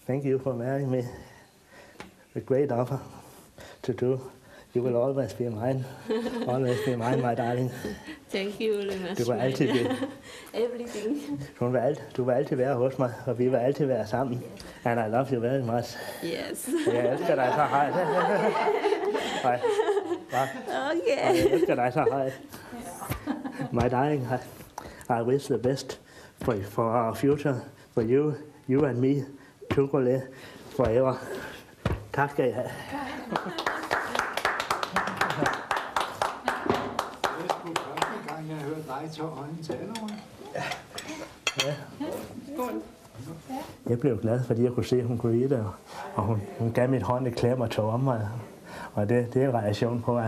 Thank you for marrying me. A great offer to do. You will always be mine. Always be mine, my darling. Thank you very much. Du vil altid blive. Everything. Du vil altid være hos mig, og vi vil altid være sammen. And I love you very much. Yes. Jeg elsker dig så højt. Hej. Okay. Jeg elsker dig så højt. My darling, I wish the best for our future, for you and me, together forever. Tak skal I have. Jeg har hørt dig tage hånden til Ja. Jeg blev glad, fordi jeg kunne se, at hun kunne lide det, og hun gav mit hånd et klem og tog om mig. Og det er en reaktion på,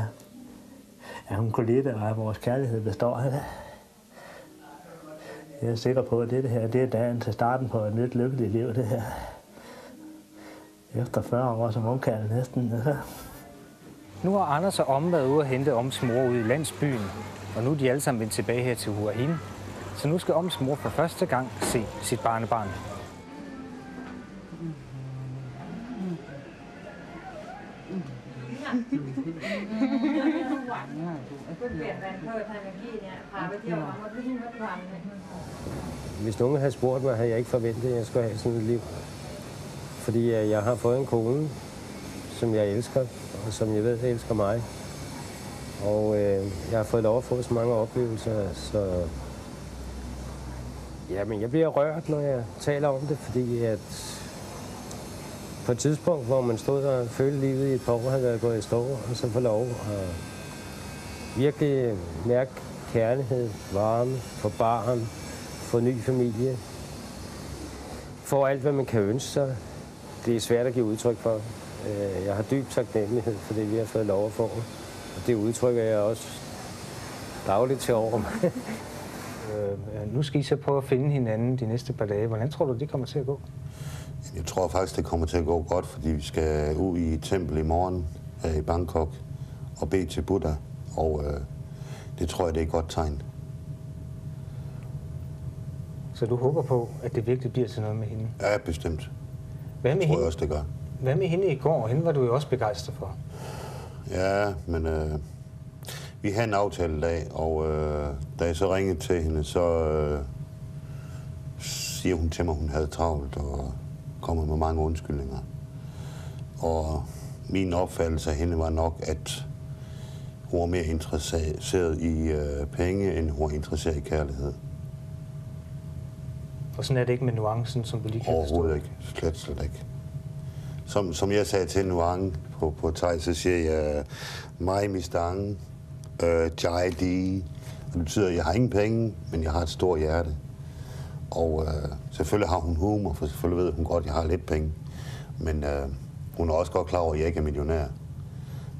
at hun kunne lide det, og at vores kærlighed består af det. Jeg er sikker på, at det her det er dagen til starten på et nyt lykkeligt liv, det her. Efter 40 år som ungkarl næsten. Nu har Anders og Om været ude og hente Oms mor ude i landsbyen, og nu er de alle sammen vendt tilbage her til Hua Hin. Så nu skal Oms mor for første gang se sit barnebarn. Hvis nogen havde spurgt mig, havde jeg ikke forventet, at jeg skulle have sådan et liv. Fordi jeg har fået en kone, som jeg elsker, og som jeg ved elsker mig. Og jeg har fået lov at få så mange oplevelser, så jamen, jeg bliver rørt, når jeg taler om det, fordi at på et tidspunkt, hvor man stod og følte livet i et par år, havde været gået i stå, og så få lov at virkelig mærke kærlighed, varme, for barn, for ny familie, for alt, hvad man kan ønske sig. Det er svært at give udtryk for. Jeg har dyb taknemmelighed for det, vi har fået lov at få. Og det udtrykker jeg også dagligt til over mig. Nu skal I så prøve at finde hinanden de næste par dage. Hvordan tror du, det kommer til at gå? Jeg tror faktisk, det kommer til at gå godt, fordi vi skal ud i et tempel i morgen her i Bangkok og bede til Buddha. Og det tror jeg, det er et godt tegn. Så du håber på, at det virkelig bliver til noget med hende? Ja, bestemt. Hvad med tror hende? jeg også, det gør. Hvad med hende i går? Hende var du jo også begejstret for. Ja, men vi havde en aftale i dag, og da jeg så ringede til hende, så siger hun til mig, at hun havde travlt og kommer med mange undskyldninger. Og min opfattelse af hende var nok, at hun var mere interesseret i penge, end hun var interesseret i kærlighed. Og sådan er det ikke med nuancen, som du lige kan forstå? Overhovedet ikke. Slet ikke. Som jeg sagde til Nuang på thai, så siger jeg, Mai Mistang, Jai Di. Det betyder, at jeg har ingen penge, men jeg har et stort hjerte. Og selvfølgelig har hun humor, for selvfølgelig ved hun godt, at jeg har lidt penge. Men hun er også godt klar over, at jeg ikke er millionær.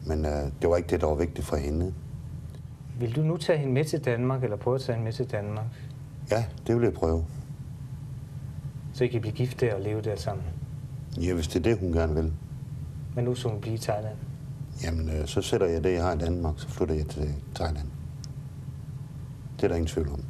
Men det var ikke det, der var vigtigt for hende. Vil du nu tage hende med til Danmark, eller prøve at tage hende med til Danmark? Ja, det vil jeg prøve. Så I kan blive gift der og leve der sammen? Ja, hvis det er det, hun gerne vil. Men nu så hun blive i Thailand? Jamen, så sætter jeg det, jeg har i Danmark, så flytter jeg til Thailand. Det er der ingen tvivl om.